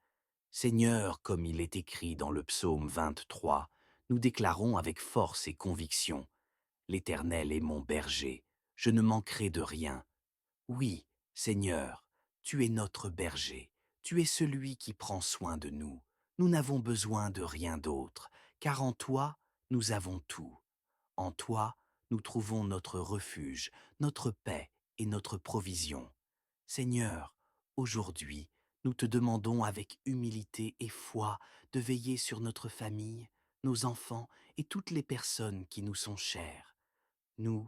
Seigneur, comme il est écrit dans le psaume 23, nous déclarons avec force et conviction: L'Éternel est mon berger, je ne manquerai de rien. Oui, Seigneur, tu es notre berger, tu es celui qui prend soin de nous. Nous n'avons besoin de rien d'autre, car en toi, nous avons tout. En toi, nous trouvons notre refuge, notre paix et notre provision. Seigneur, aujourd'hui, nous te demandons avec humilité et foi de veiller sur notre famille, nos enfants et toutes les personnes qui nous sont chères. Nous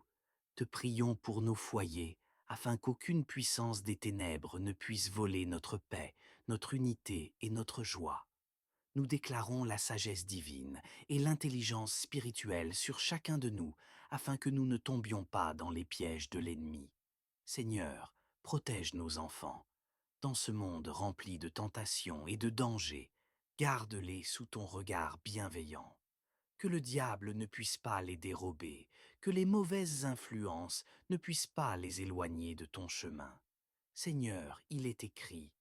te prions pour nos foyers, afin qu'aucune puissance des ténèbres ne puisse voler notre paix, notre unité et notre joie. Nous déclarons la sagesse divine et l'intelligence spirituelle sur chacun de nous, afin que nous ne tombions pas dans les pièges de l'ennemi. Seigneur, protège nos enfants. Dans ce monde rempli de tentations et de dangers, garde-les sous ton regard bienveillant. Que le diable ne puisse pas les dérober, que les mauvaises influences ne puissent pas les éloigner de ton chemin. Seigneur, il est écrit: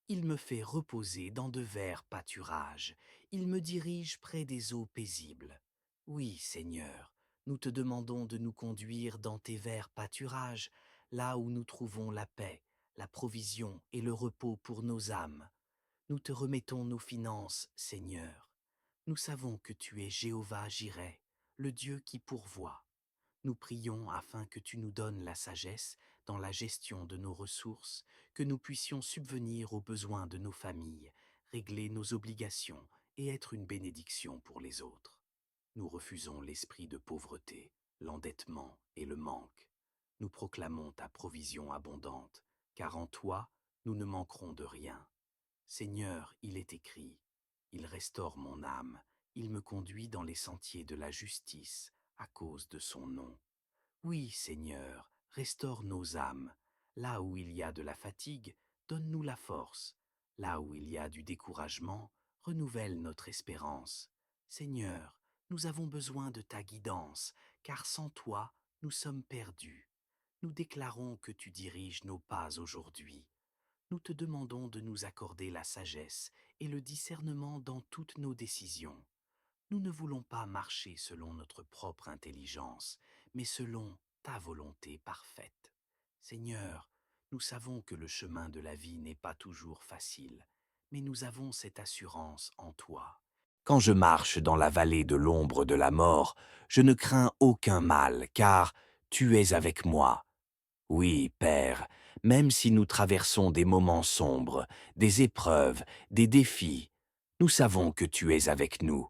il me fait reposer dans de verts pâturages, il me dirige près des eaux paisibles. Oui, Seigneur, nous te demandons de nous conduire dans tes verts pâturages, là où nous trouvons la paix, la provision et le repos pour nos âmes. Nous te remettons nos finances, Seigneur. Nous savons que tu es Jéhovah Jireh, le Dieu qui pourvoit. Nous prions afin que tu nous donnes la sagesse dans la gestion de nos ressources, que nous puissions subvenir aux besoins de nos familles, régler nos obligations et être une bénédiction pour les autres. Nous refusons l'esprit de pauvreté, l'endettement et le manque. Nous proclamons ta provision abondante, car en toi, nous ne manquerons de rien. Seigneur, il est écrit: il restaure mon âme, il me conduit dans les sentiers de la justice, à cause de son nom. Oui, Seigneur, restaure nos âmes. Là où il y a de la fatigue, donne-nous la force. Là où il y a du découragement, renouvelle notre espérance. Seigneur, nous avons besoin de ta guidance, car sans toi, nous sommes perdus. Nous déclarons que tu diriges nos pas aujourd'hui. Nous te demandons de nous accorder la sagesse et le discernement dans toutes nos décisions. Nous ne voulons pas marcher selon notre propre intelligence, mais selon ta volonté parfaite. Seigneur, nous savons que le chemin de la vie n'est pas toujours facile, mais nous avons cette assurance en toi. Quand je marche dans la vallée de l'ombre de la mort, je ne crains aucun mal, car tu es avec moi. Oui, Père, même si nous traversons des moments sombres, des épreuves, des défis, nous savons que tu es avec nous.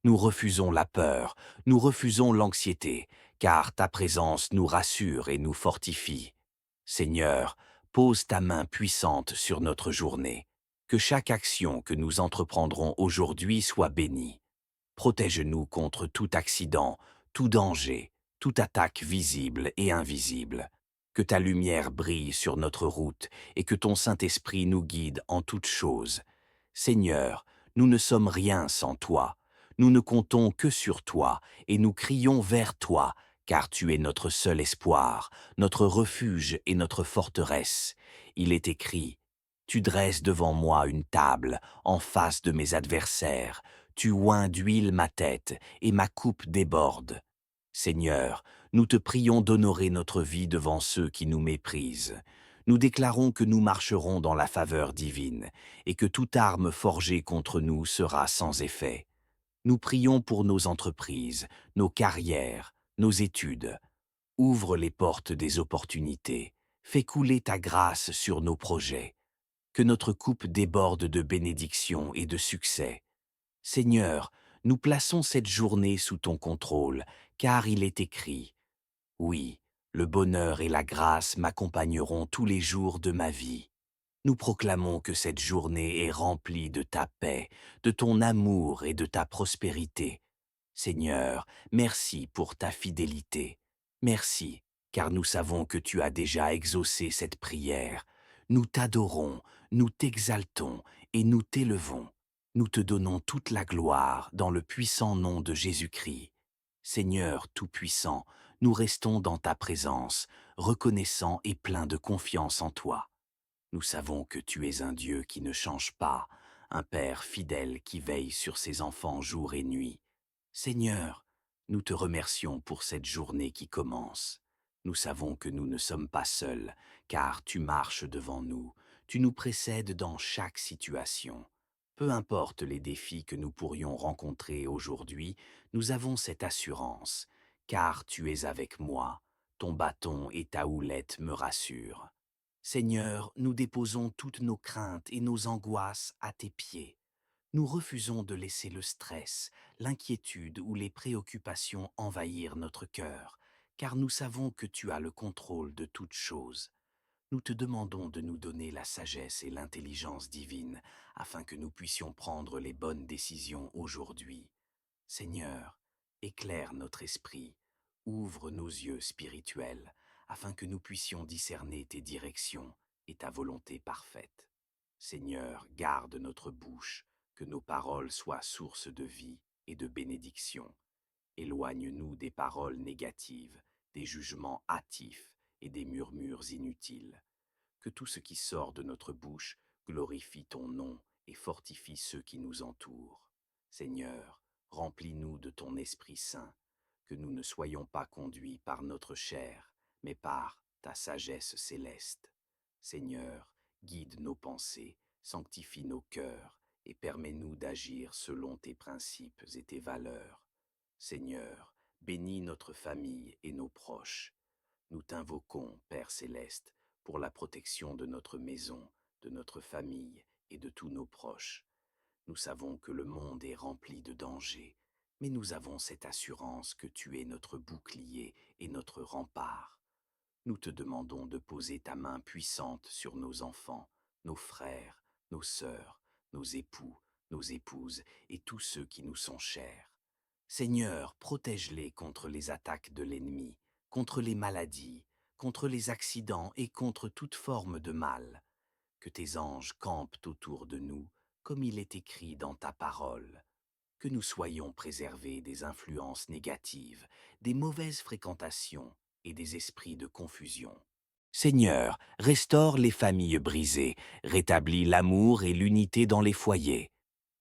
Nous refusons la peur, nous refusons l'anxiété, car ta présence nous rassure et nous fortifie. Seigneur, pose ta main puissante sur notre journée. Que chaque action que nous entreprendrons aujourd'hui soit bénie. Protège-nous contre tout accident, tout danger, toute attaque visible et invisible. Que ta lumière brille sur notre route et que ton Saint-Esprit nous guide en toutes choses. Seigneur, nous ne sommes rien sans toi. Nous ne comptons que sur toi et nous crions vers toi, car tu es notre seul espoir, notre refuge et notre forteresse. Il est écrit, tu dresses devant moi une table en face de mes adversaires, tu oins d'huile ma tête et ma coupe déborde. Seigneur, nous te prions d'honorer notre vie devant ceux qui nous méprisent. Nous déclarons que nous marcherons dans la faveur divine et que toute arme forgée contre nous sera sans effet. Nous prions pour nos entreprises, nos carrières, nos études. Ouvre les portes des opportunités. Fais couler ta grâce sur nos projets. Que notre coupe déborde de bénédictions et de succès. Seigneur, nous plaçons cette journée sous ton contrôle, car il est écrit, oui, le bonheur et la grâce m'accompagneront tous les jours de ma vie. Nous proclamons que cette journée est remplie de ta paix, de ton amour et de ta prospérité. Seigneur, merci pour ta fidélité. Merci, car nous savons que tu as déjà exaucé cette prière. Nous t'adorons, nous t'exaltons et nous t'élevons. Nous te donnons toute la gloire dans le puissant nom de Jésus-Christ. Seigneur Tout-Puissant, nous restons dans ta présence, reconnaissants et pleins de confiance en toi. Nous savons que tu es un Dieu qui ne change pas, un Père fidèle qui veille sur ses enfants jour et nuit. Seigneur, nous te remercions pour cette journée qui commence. Nous savons que nous ne sommes pas seuls, car tu marches devant nous, tu nous précèdes dans chaque situation. Peu importe les défis que nous pourrions rencontrer aujourd'hui, nous avons cette assurance, car tu es avec moi, ton bâton et ta houlette me rassurent. Seigneur, nous déposons toutes nos craintes et nos angoisses à tes pieds. Nous refusons de laisser le stress, l'inquiétude ou les préoccupations envahir notre cœur, car nous savons que tu as le contrôle de toutes choses. Nous te demandons de nous donner la sagesse et l'intelligence divine afin que nous puissions prendre les bonnes décisions aujourd'hui. Seigneur, éclaire notre esprit, ouvre nos yeux spirituels, afin que nous puissions discerner tes directions et ta volonté parfaite. Seigneur, garde notre bouche, que nos paroles soient source de vie et de bénédiction. Éloigne-nous des paroles négatives, des jugements hâtifs et des murmures inutiles. Que tout ce qui sort de notre bouche glorifie ton nom et fortifie ceux qui nous entourent. Seigneur, remplis-nous de ton Esprit Saint, que nous ne soyons pas conduits par notre chair, mais par ta sagesse céleste. Seigneur, guide nos pensées, sanctifie nos cœurs et permets-nous d'agir selon tes principes et tes valeurs. Seigneur, bénis notre famille et nos proches. Nous t'invoquons, Père céleste, pour la protection de notre maison, de notre famille et de tous nos proches. Nous savons que le monde est rempli de dangers, mais nous avons cette assurance que tu es notre bouclier et notre rempart. Nous te demandons de poser ta main puissante sur nos enfants, nos frères, nos sœurs, nos époux, nos épouses et tous ceux qui nous sont chers. Seigneur, protège-les contre les attaques de l'ennemi, contre les maladies, contre les accidents et contre toute forme de mal. Que tes anges campent autour de nous, comme il est écrit dans ta parole. Que nous soyons préservés des influences négatives, des mauvaises fréquentations et des esprits de confusion. Seigneur, restaure les familles brisées, rétablis l'amour et l'unité dans les foyers.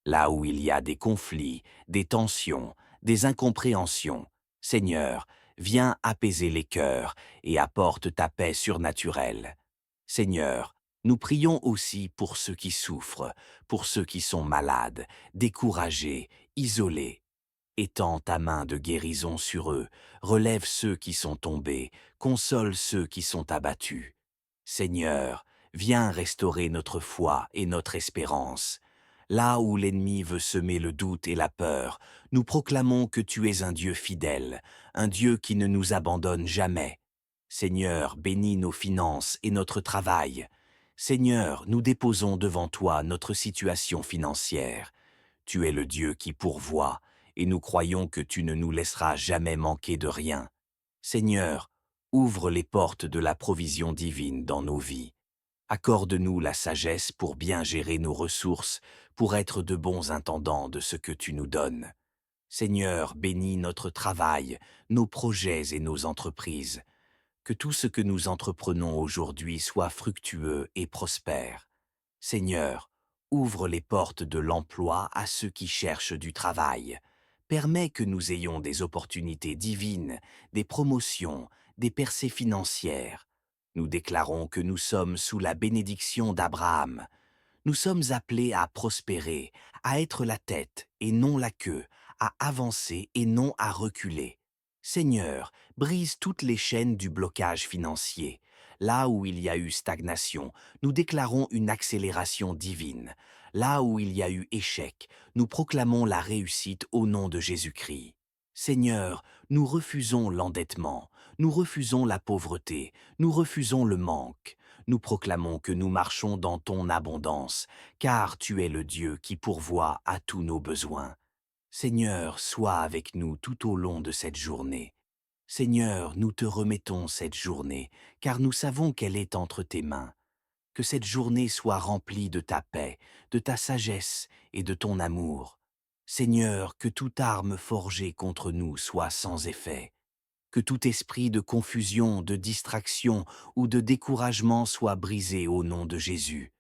Là où il y a des conflits, des tensions, des incompréhensions, Seigneur, viens apaiser les cœurs et apporte ta paix surnaturelle. Seigneur, nous prions aussi pour ceux qui souffrent, pour ceux qui sont malades, découragés, isolés. Étends ta main de guérison sur eux, relève ceux qui sont tombés, console ceux qui sont abattus. Seigneur, viens restaurer notre foi et notre espérance. Là où l'ennemi veut semer le doute et la peur, nous proclamons que tu es un Dieu fidèle, un Dieu qui ne nous abandonne jamais. Seigneur, bénis nos finances et notre travail. Seigneur, nous déposons devant toi notre situation financière. Tu es le Dieu qui pourvoit, et nous croyons que tu ne nous laisseras jamais manquer de rien. Seigneur, ouvre les portes de la provision divine dans nos vies. Accorde-nous la sagesse pour bien gérer nos ressources, pour être de bons intendants de ce que tu nous donnes. Seigneur, bénis notre travail, nos projets et nos entreprises. Que tout ce que nous entreprenons aujourd'hui soit fructueux et prospère. Seigneur, ouvre les portes de l'emploi à ceux qui cherchent du travail. Permets que nous ayons des opportunités divines, des promotions, des percées financières. Nous déclarons que nous sommes sous la bénédiction d'Abraham. Nous sommes appelés à prospérer, à être la tête et non la queue, à avancer et non à reculer. Seigneur, brise toutes les chaînes du blocage financier. Là où il y a eu stagnation, nous déclarons une accélération divine. Là où il y a eu échec, nous proclamons la réussite au nom de Jésus-Christ. Seigneur, nous refusons l'endettement, nous refusons la pauvreté, nous refusons le manque. Nous proclamons que nous marchons dans ton abondance, car tu es le Dieu qui pourvoit à tous nos besoins. Seigneur, sois avec nous tout au long de cette journée. Seigneur, nous te remettons cette journée, car nous savons qu'elle est entre tes mains. Que cette journée soit remplie de ta paix, de ta sagesse et de ton amour. Seigneur, que toute arme forgée contre nous soit sans effet. Que tout esprit de confusion, de distraction ou de découragement soit brisé au nom de Jésus.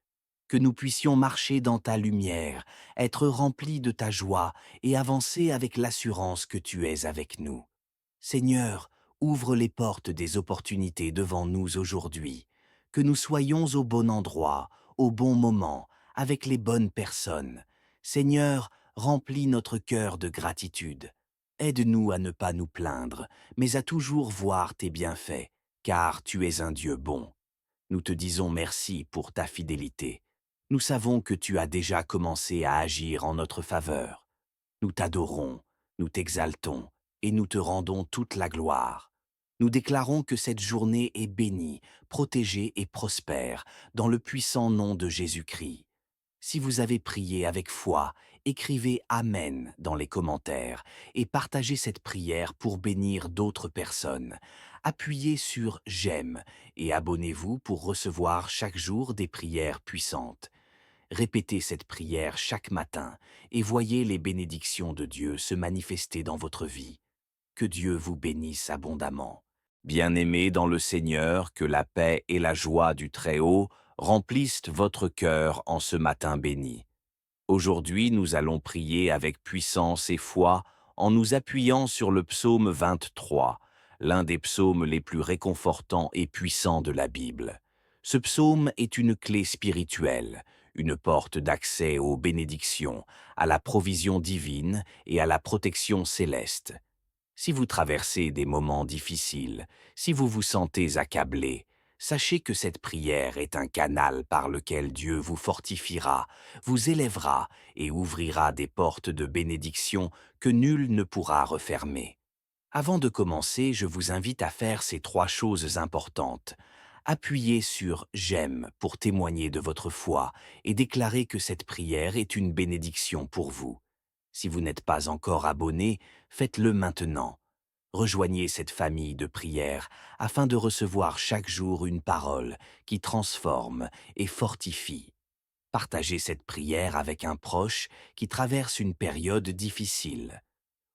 Que nous puissions marcher dans ta lumière, être remplis de ta joie et avancer avec l'assurance que tu es avec nous. Seigneur, ouvre les portes des opportunités devant nous aujourd'hui. Que nous soyons au bon endroit, au bon moment, avec les bonnes personnes. Seigneur, remplis notre cœur de gratitude. Aide-nous à ne pas nous plaindre, mais à toujours voir tes bienfaits, car tu es un Dieu bon. Nous te disons merci pour ta fidélité. Nous savons que tu as déjà commencé à agir en notre faveur. Nous t'adorons, nous t'exaltons et nous te rendons toute la gloire. Nous déclarons que cette journée est bénie, protégée et prospère dans le puissant nom de Jésus-Christ. Si vous avez prié avec foi, écrivez Amen dans les commentaires et partagez cette prière pour bénir d'autres personnes. Appuyez sur J'aime et abonnez-vous pour recevoir chaque jour des prières puissantes. Répétez cette prière chaque matin et voyez les bénédictions de Dieu se manifester dans votre vie. Que Dieu vous bénisse abondamment. Bien-aimés dans le Seigneur, que la paix et la joie du Très-Haut remplissent votre cœur en ce matin béni. Aujourd'hui, nous allons prier avec puissance et foi en nous appuyant sur le psaume 23, l'un des psaumes les plus réconfortants et puissants de la Bible. Ce psaume est une clé spirituelle, une porte d'accès aux bénédictions, à la provision divine et à la protection céleste. Si vous traversez des moments difficiles, si vous vous sentez accablé, sachez que cette prière est un canal par lequel Dieu vous fortifiera, vous élèvera et ouvrira des portes de bénédiction que nul ne pourra refermer. Avant de commencer, je vous invite à faire ces trois choses importantes. Appuyez sur J'aime pour témoigner de votre foi et déclarer que cette prière est une bénédiction pour vous. Si vous n'êtes pas encore abonné, faites-le maintenant. Rejoignez cette famille de prières afin de recevoir chaque jour une parole qui transforme et fortifie. Partagez cette prière avec un proche qui traverse une période difficile.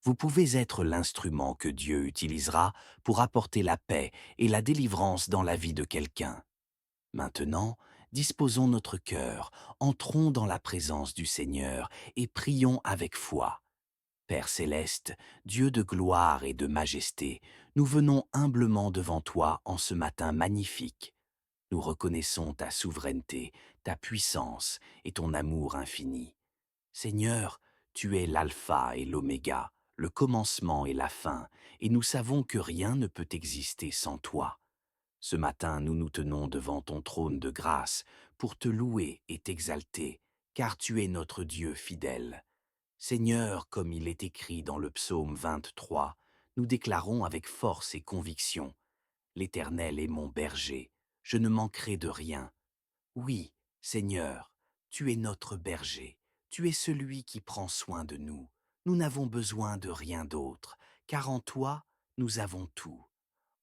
Vous pouvez être l'instrument que Dieu utilisera pour apporter la paix et la délivrance dans la vie de quelqu'un. Maintenant, disposons notre cœur, entrons dans la présence du Seigneur et prions avec foi. Père céleste, Dieu de gloire et de majesté, nous venons humblement devant toi en ce matin magnifique. Nous reconnaissons ta souveraineté, ta puissance et ton amour infini. Seigneur, tu es l'alpha et l'oméga, le commencement et la fin, et nous savons que rien ne peut exister sans toi. Ce matin, nous nous tenons devant ton trône de grâce pour te louer et t'exalter, car tu es notre Dieu fidèle. Seigneur, comme il est écrit dans le psaume 23, nous déclarons avec force et conviction, l'Éternel est mon berger, je ne manquerai de rien. Oui, Seigneur, tu es notre berger, tu es celui qui prend soin de nous. Nous n'avons besoin de rien d'autre, car en toi, nous avons tout.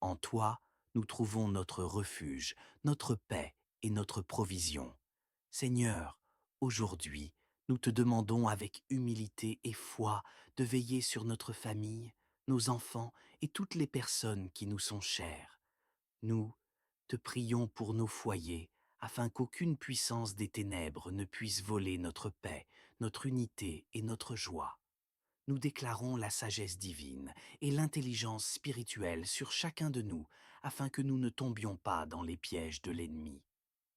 En toi, nous trouvons notre refuge, notre paix et notre provision. Seigneur, aujourd'hui, Nous te demandons avec humilité et foi de veiller sur notre famille, nos enfants et toutes les personnes qui nous sont chères. Nous te prions pour nos foyers, afin qu'aucune puissance des ténèbres ne puisse voler notre paix, notre unité et notre joie. Nous déclarons la sagesse divine et l'intelligence spirituelle sur chacun de nous, afin que nous ne tombions pas dans les pièges de l'ennemi.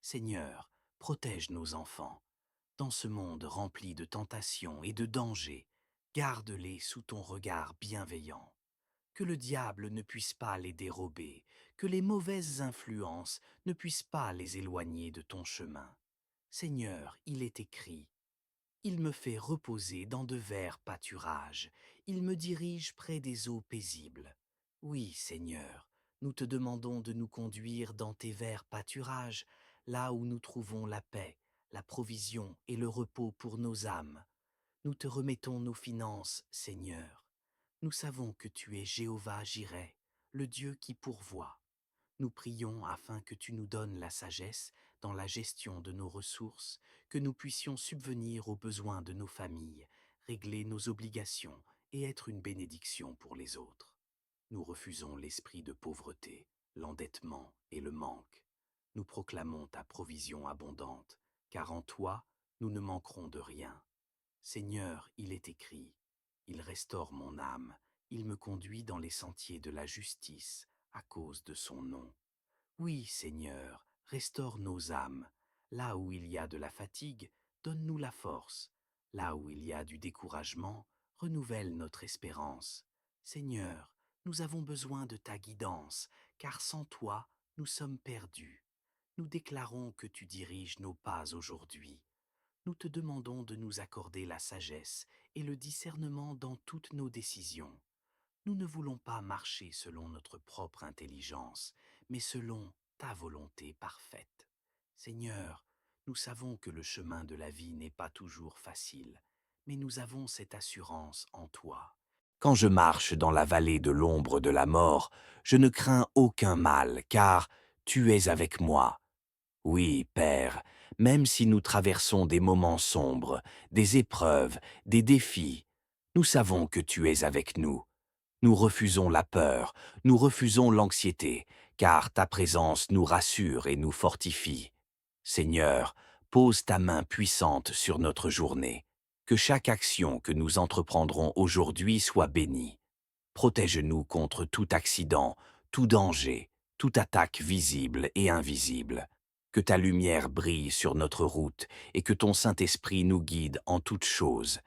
Seigneur, protège nos enfants. Dans ce monde rempli de tentations et de dangers, garde-les sous ton regard bienveillant. Que le diable ne puisse pas les dérober, que les mauvaises influences ne puissent pas les éloigner de ton chemin. Seigneur, il est écrit, il me fait reposer dans de verts pâturages, il me dirige près des eaux paisibles. Oui, Seigneur, nous te demandons de nous conduire dans tes verts pâturages, là où nous trouvons la paix, la provision et le repos pour nos âmes. Nous te remettons nos finances, Seigneur. Nous savons que tu es Jéhovah Jireh, le Dieu qui pourvoit. Nous prions afin que tu nous donnes la sagesse dans la gestion de nos ressources, que nous puissions subvenir aux besoins de nos familles, régler nos obligations et être une bénédiction pour les autres. Nous refusons l'esprit de pauvreté, l'endettement et le manque. Nous proclamons ta provision abondante, car en toi, nous ne manquerons de rien. Seigneur, il est écrit, il restaure mon âme, il me conduit dans les sentiers de la justice à cause de son nom. Oui, Seigneur, restaure nos âmes. Là où il y a de la fatigue, donne-nous la force. Là où il y a du découragement, renouvelle notre espérance. Seigneur, nous avons besoin de ta guidance, car sans toi, nous sommes perdus. Nous déclarons que tu diriges nos pas aujourd'hui. Nous te demandons de nous accorder la sagesse et le discernement dans toutes nos décisions. Nous ne voulons pas marcher selon notre propre intelligence, mais selon ta volonté parfaite. Seigneur, nous savons que le chemin de la vie n'est pas toujours facile, mais nous avons cette assurance en toi. Quand je marche dans la vallée de l'ombre de la mort, je ne crains aucun mal, car tu es avec moi. Oui, Père, même si nous traversons des moments sombres, des épreuves, des défis, nous savons que tu es avec nous. Nous refusons la peur, nous refusons l'anxiété, car ta présence nous rassure et nous fortifie. Seigneur, pose ta main puissante sur notre journée. Que chaque action que nous entreprendrons aujourd'hui soit bénie. Protège-nous contre tout accident, tout danger, toute attaque visible et invisible. Que ta lumière brille sur notre route et que ton Saint-Esprit nous guide en toutes choses.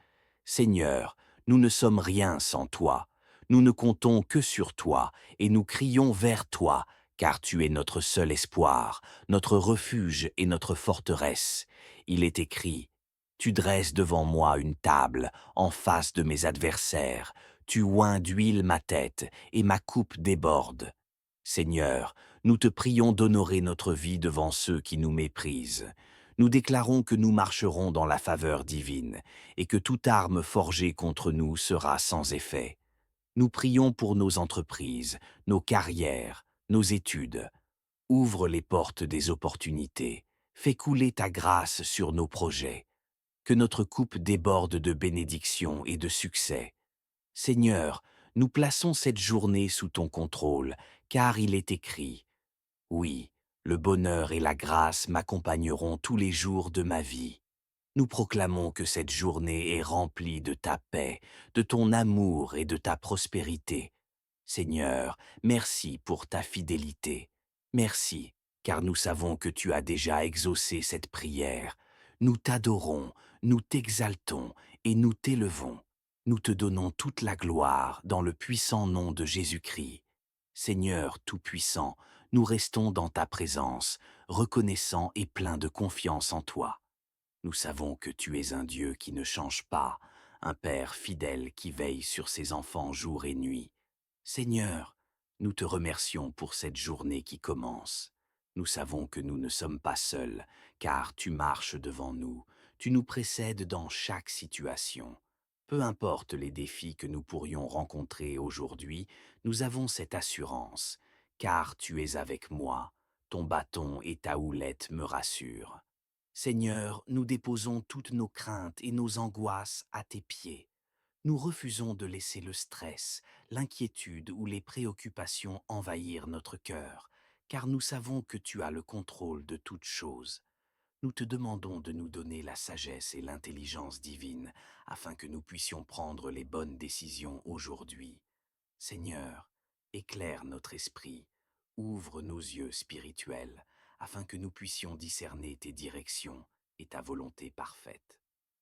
Seigneur, nous ne sommes rien sans toi. Nous ne comptons que sur toi et nous crions vers toi, car tu es notre seul espoir, notre refuge et notre forteresse. Il est écrit, tu dresses devant moi une table en face de mes adversaires. Tu oins d'huile ma tête, et ma coupe déborde. Seigneur, nous te prions d'honorer notre vie devant ceux qui nous méprisent. Nous déclarons que nous marcherons dans la faveur divine, et que toute arme forgée contre nous sera sans effet. Nous prions pour nos entreprises, nos carrières, nos études. Ouvre les portes des opportunités. Fais couler ta grâce sur nos projets. Que notre coupe déborde de bénédictions et de succès. Seigneur, nous plaçons cette journée sous ton contrôle, car il est écrit, oui, le bonheur et la grâce m'accompagneront tous les jours de ma vie. Nous proclamons que cette journée est remplie de ta paix, de ton amour et de ta prospérité. Seigneur, merci pour ta fidélité. Merci, car nous savons que tu as déjà exaucé cette prière. Nous t'adorons, nous t'exaltons et nous t'élevons. Nous te donnons toute la gloire dans le puissant nom de Jésus-Christ. Seigneur Tout-Puissant, nous restons dans ta présence, reconnaissants et pleins de confiance en toi. Nous savons que tu es un Dieu qui ne change pas, un Père fidèle qui veille sur ses enfants jour et nuit. Seigneur, nous te remercions pour cette journée qui commence. Nous savons que nous ne sommes pas seuls, car tu marches devant nous, tu nous précèdes dans chaque situation. Peu importe les défis que nous pourrions rencontrer aujourd'hui, nous avons cette assurance, car tu es avec moi, ton bâton et ta houlette me rassurent. Seigneur, nous déposons toutes nos craintes et nos angoisses à tes pieds. Nous refusons de laisser le stress, l'inquiétude ou les préoccupations envahir notre cœur, car nous savons que tu as le contrôle de toutes choses. Nous te demandons de nous donner la sagesse et l'intelligence divine afin que nous puissions prendre les bonnes décisions aujourd'hui. Seigneur, éclaire notre esprit, ouvre nos yeux spirituels afin que nous puissions discerner tes directions et ta volonté parfaite.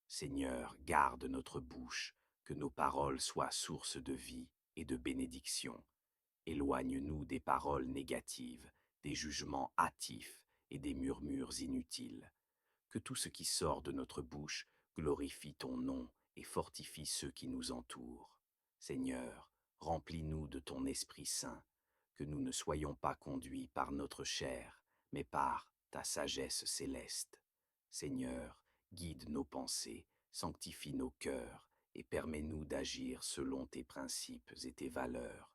Seigneur, garde notre bouche, que nos paroles soient source de vie et de bénédiction. Éloigne-nous des paroles négatives, des jugements hâtifs et des murmures inutiles. Que tout ce qui sort de notre bouche glorifie ton nom et fortifie ceux qui nous entourent. Seigneur, remplis-nous de ton Esprit Saint, que nous ne soyons pas conduits par notre chair, mais par ta sagesse céleste. Seigneur, guide nos pensées, sanctifie nos cœurs et permets-nous d'agir selon tes principes et tes valeurs.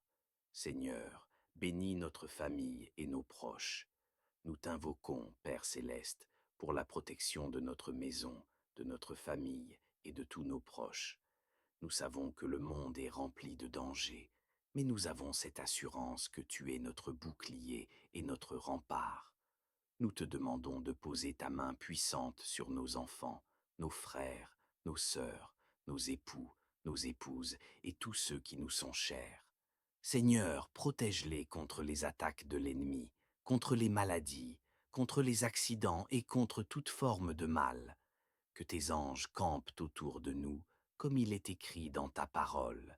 Seigneur, bénis notre famille et nos proches. Nous t'invoquons, Père céleste, pour la protection de notre maison, de notre famille et de tous nos proches. Nous savons que le monde est rempli de dangers, mais nous avons cette assurance que tu es notre bouclier et notre rempart. Nous te demandons de poser ta main puissante sur nos enfants, nos frères, nos sœurs, nos époux, nos épouses et tous ceux qui nous sont chers. Seigneur, protège-les contre les attaques de l'ennemi, contre les maladies, contre les accidents et contre toute forme de mal. Que tes anges campent autour de nous, comme il est écrit dans ta parole.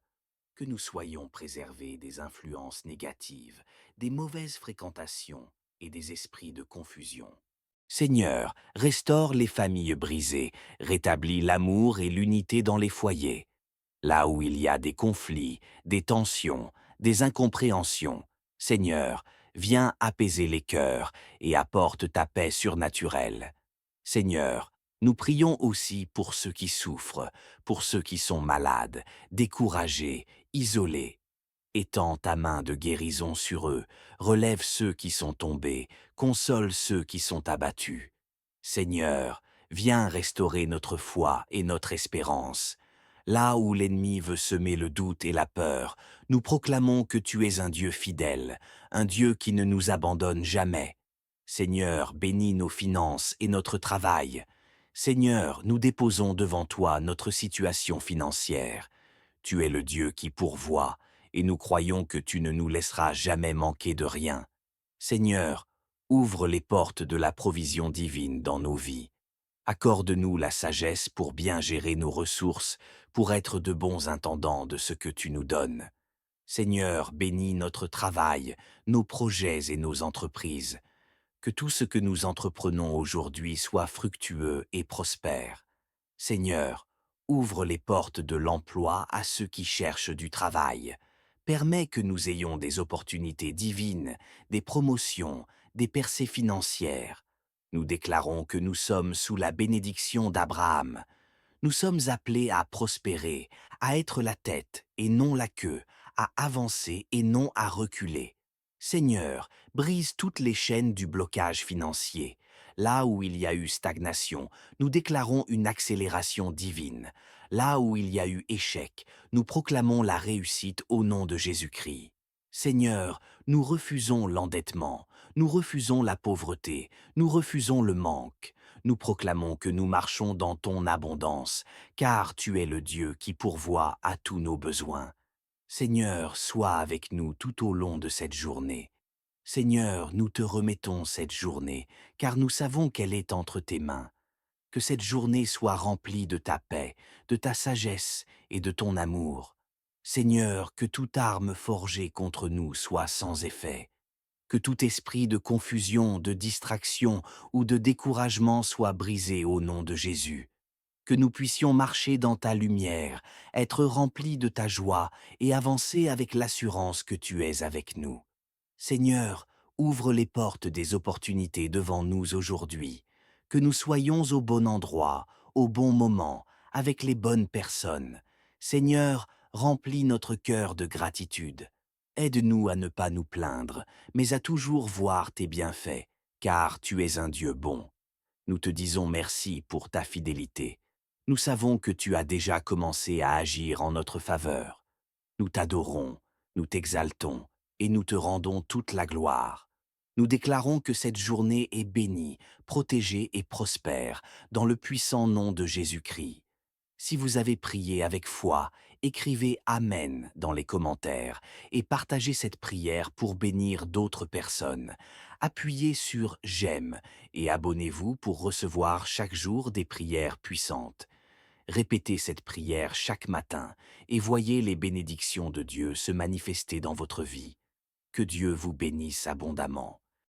Que nous soyons préservés des influences négatives, des mauvaises fréquentations et des esprits de confusion. Seigneur, restaure les familles brisées, rétablis l'amour et l'unité dans les foyers. Là où il y a des conflits, des tensions, des incompréhensions, Seigneur, viens apaiser les cœurs et apporte ta paix surnaturelle. Seigneur, nous prions aussi pour ceux qui souffrent, pour ceux qui sont malades, découragés, isolés. Étends ta main de guérison sur eux, relève ceux qui sont tombés, console ceux qui sont abattus. Seigneur, viens restaurer notre foi et notre espérance. Là où l'ennemi veut semer le doute et la peur, nous proclamons que tu es un Dieu fidèle, un Dieu qui ne nous abandonne jamais. Seigneur, bénis nos finances et notre travail. Seigneur, nous déposons devant toi notre situation financière. Tu es le Dieu qui pourvoit, et nous croyons que tu ne nous laisseras jamais manquer de rien. Seigneur, ouvre les portes de la provision divine dans nos vies. Accorde-nous la sagesse pour bien gérer nos ressources, pour être de bons intendants de ce que tu nous donnes. Seigneur, bénis notre travail, nos projets et nos entreprises. Que tout ce que nous entreprenons aujourd'hui soit fructueux et prospère. Seigneur, ouvre les portes de l'emploi à ceux qui cherchent du travail. Permets que nous ayons des opportunités divines, des promotions, des percées financières. Nous déclarons que nous sommes sous la bénédiction d'Abraham. Nous sommes appelés à prospérer, à être la tête et non la queue, à avancer et non à reculer. Seigneur, brise toutes les chaînes du blocage financier. Là où il y a eu stagnation, nous déclarons une accélération divine. Là où il y a eu échec, nous proclamons la réussite au nom de Jésus-Christ. Seigneur, nous refusons l'endettement, nous refusons la pauvreté, nous refusons le manque. Nous proclamons que nous marchons dans ton abondance, car tu es le Dieu qui pourvoit à tous nos besoins. Seigneur, sois avec nous tout au long de cette journée. Seigneur, nous te remettons cette journée, car nous savons qu'elle est entre tes mains. Que cette journée soit remplie de ta paix, de ta sagesse et de ton amour. Seigneur, que toute arme forgée contre nous soit sans effet. Que tout esprit de confusion, de distraction ou de découragement soit brisé au nom de Jésus. Que nous puissions marcher dans ta lumière, être remplis de ta joie et avancer avec l'assurance que tu es avec nous. Seigneur, ouvre les portes des opportunités devant nous aujourd'hui. Que nous soyons au bon endroit, au bon moment, avec les bonnes personnes. Seigneur, remplis notre cœur de gratitude. Aide-nous à ne pas nous plaindre, mais à toujours voir tes bienfaits, car tu es un Dieu bon. Nous te disons merci pour ta fidélité. Nous savons que tu as déjà commencé à agir en notre faveur. Nous t'adorons, nous t'exaltons et nous te rendons toute la gloire. Nous déclarons que cette journée est bénie, protégée et prospère dans le puissant nom de Jésus-Christ. Si vous avez prié avec foi, écrivez Amen dans les commentaires et partagez cette prière pour bénir d'autres personnes. Appuyez sur J'aime et abonnez-vous pour recevoir chaque jour des prières puissantes. Répétez cette prière chaque matin et voyez les bénédictions de Dieu se manifester dans votre vie. Que Dieu vous bénisse abondamment.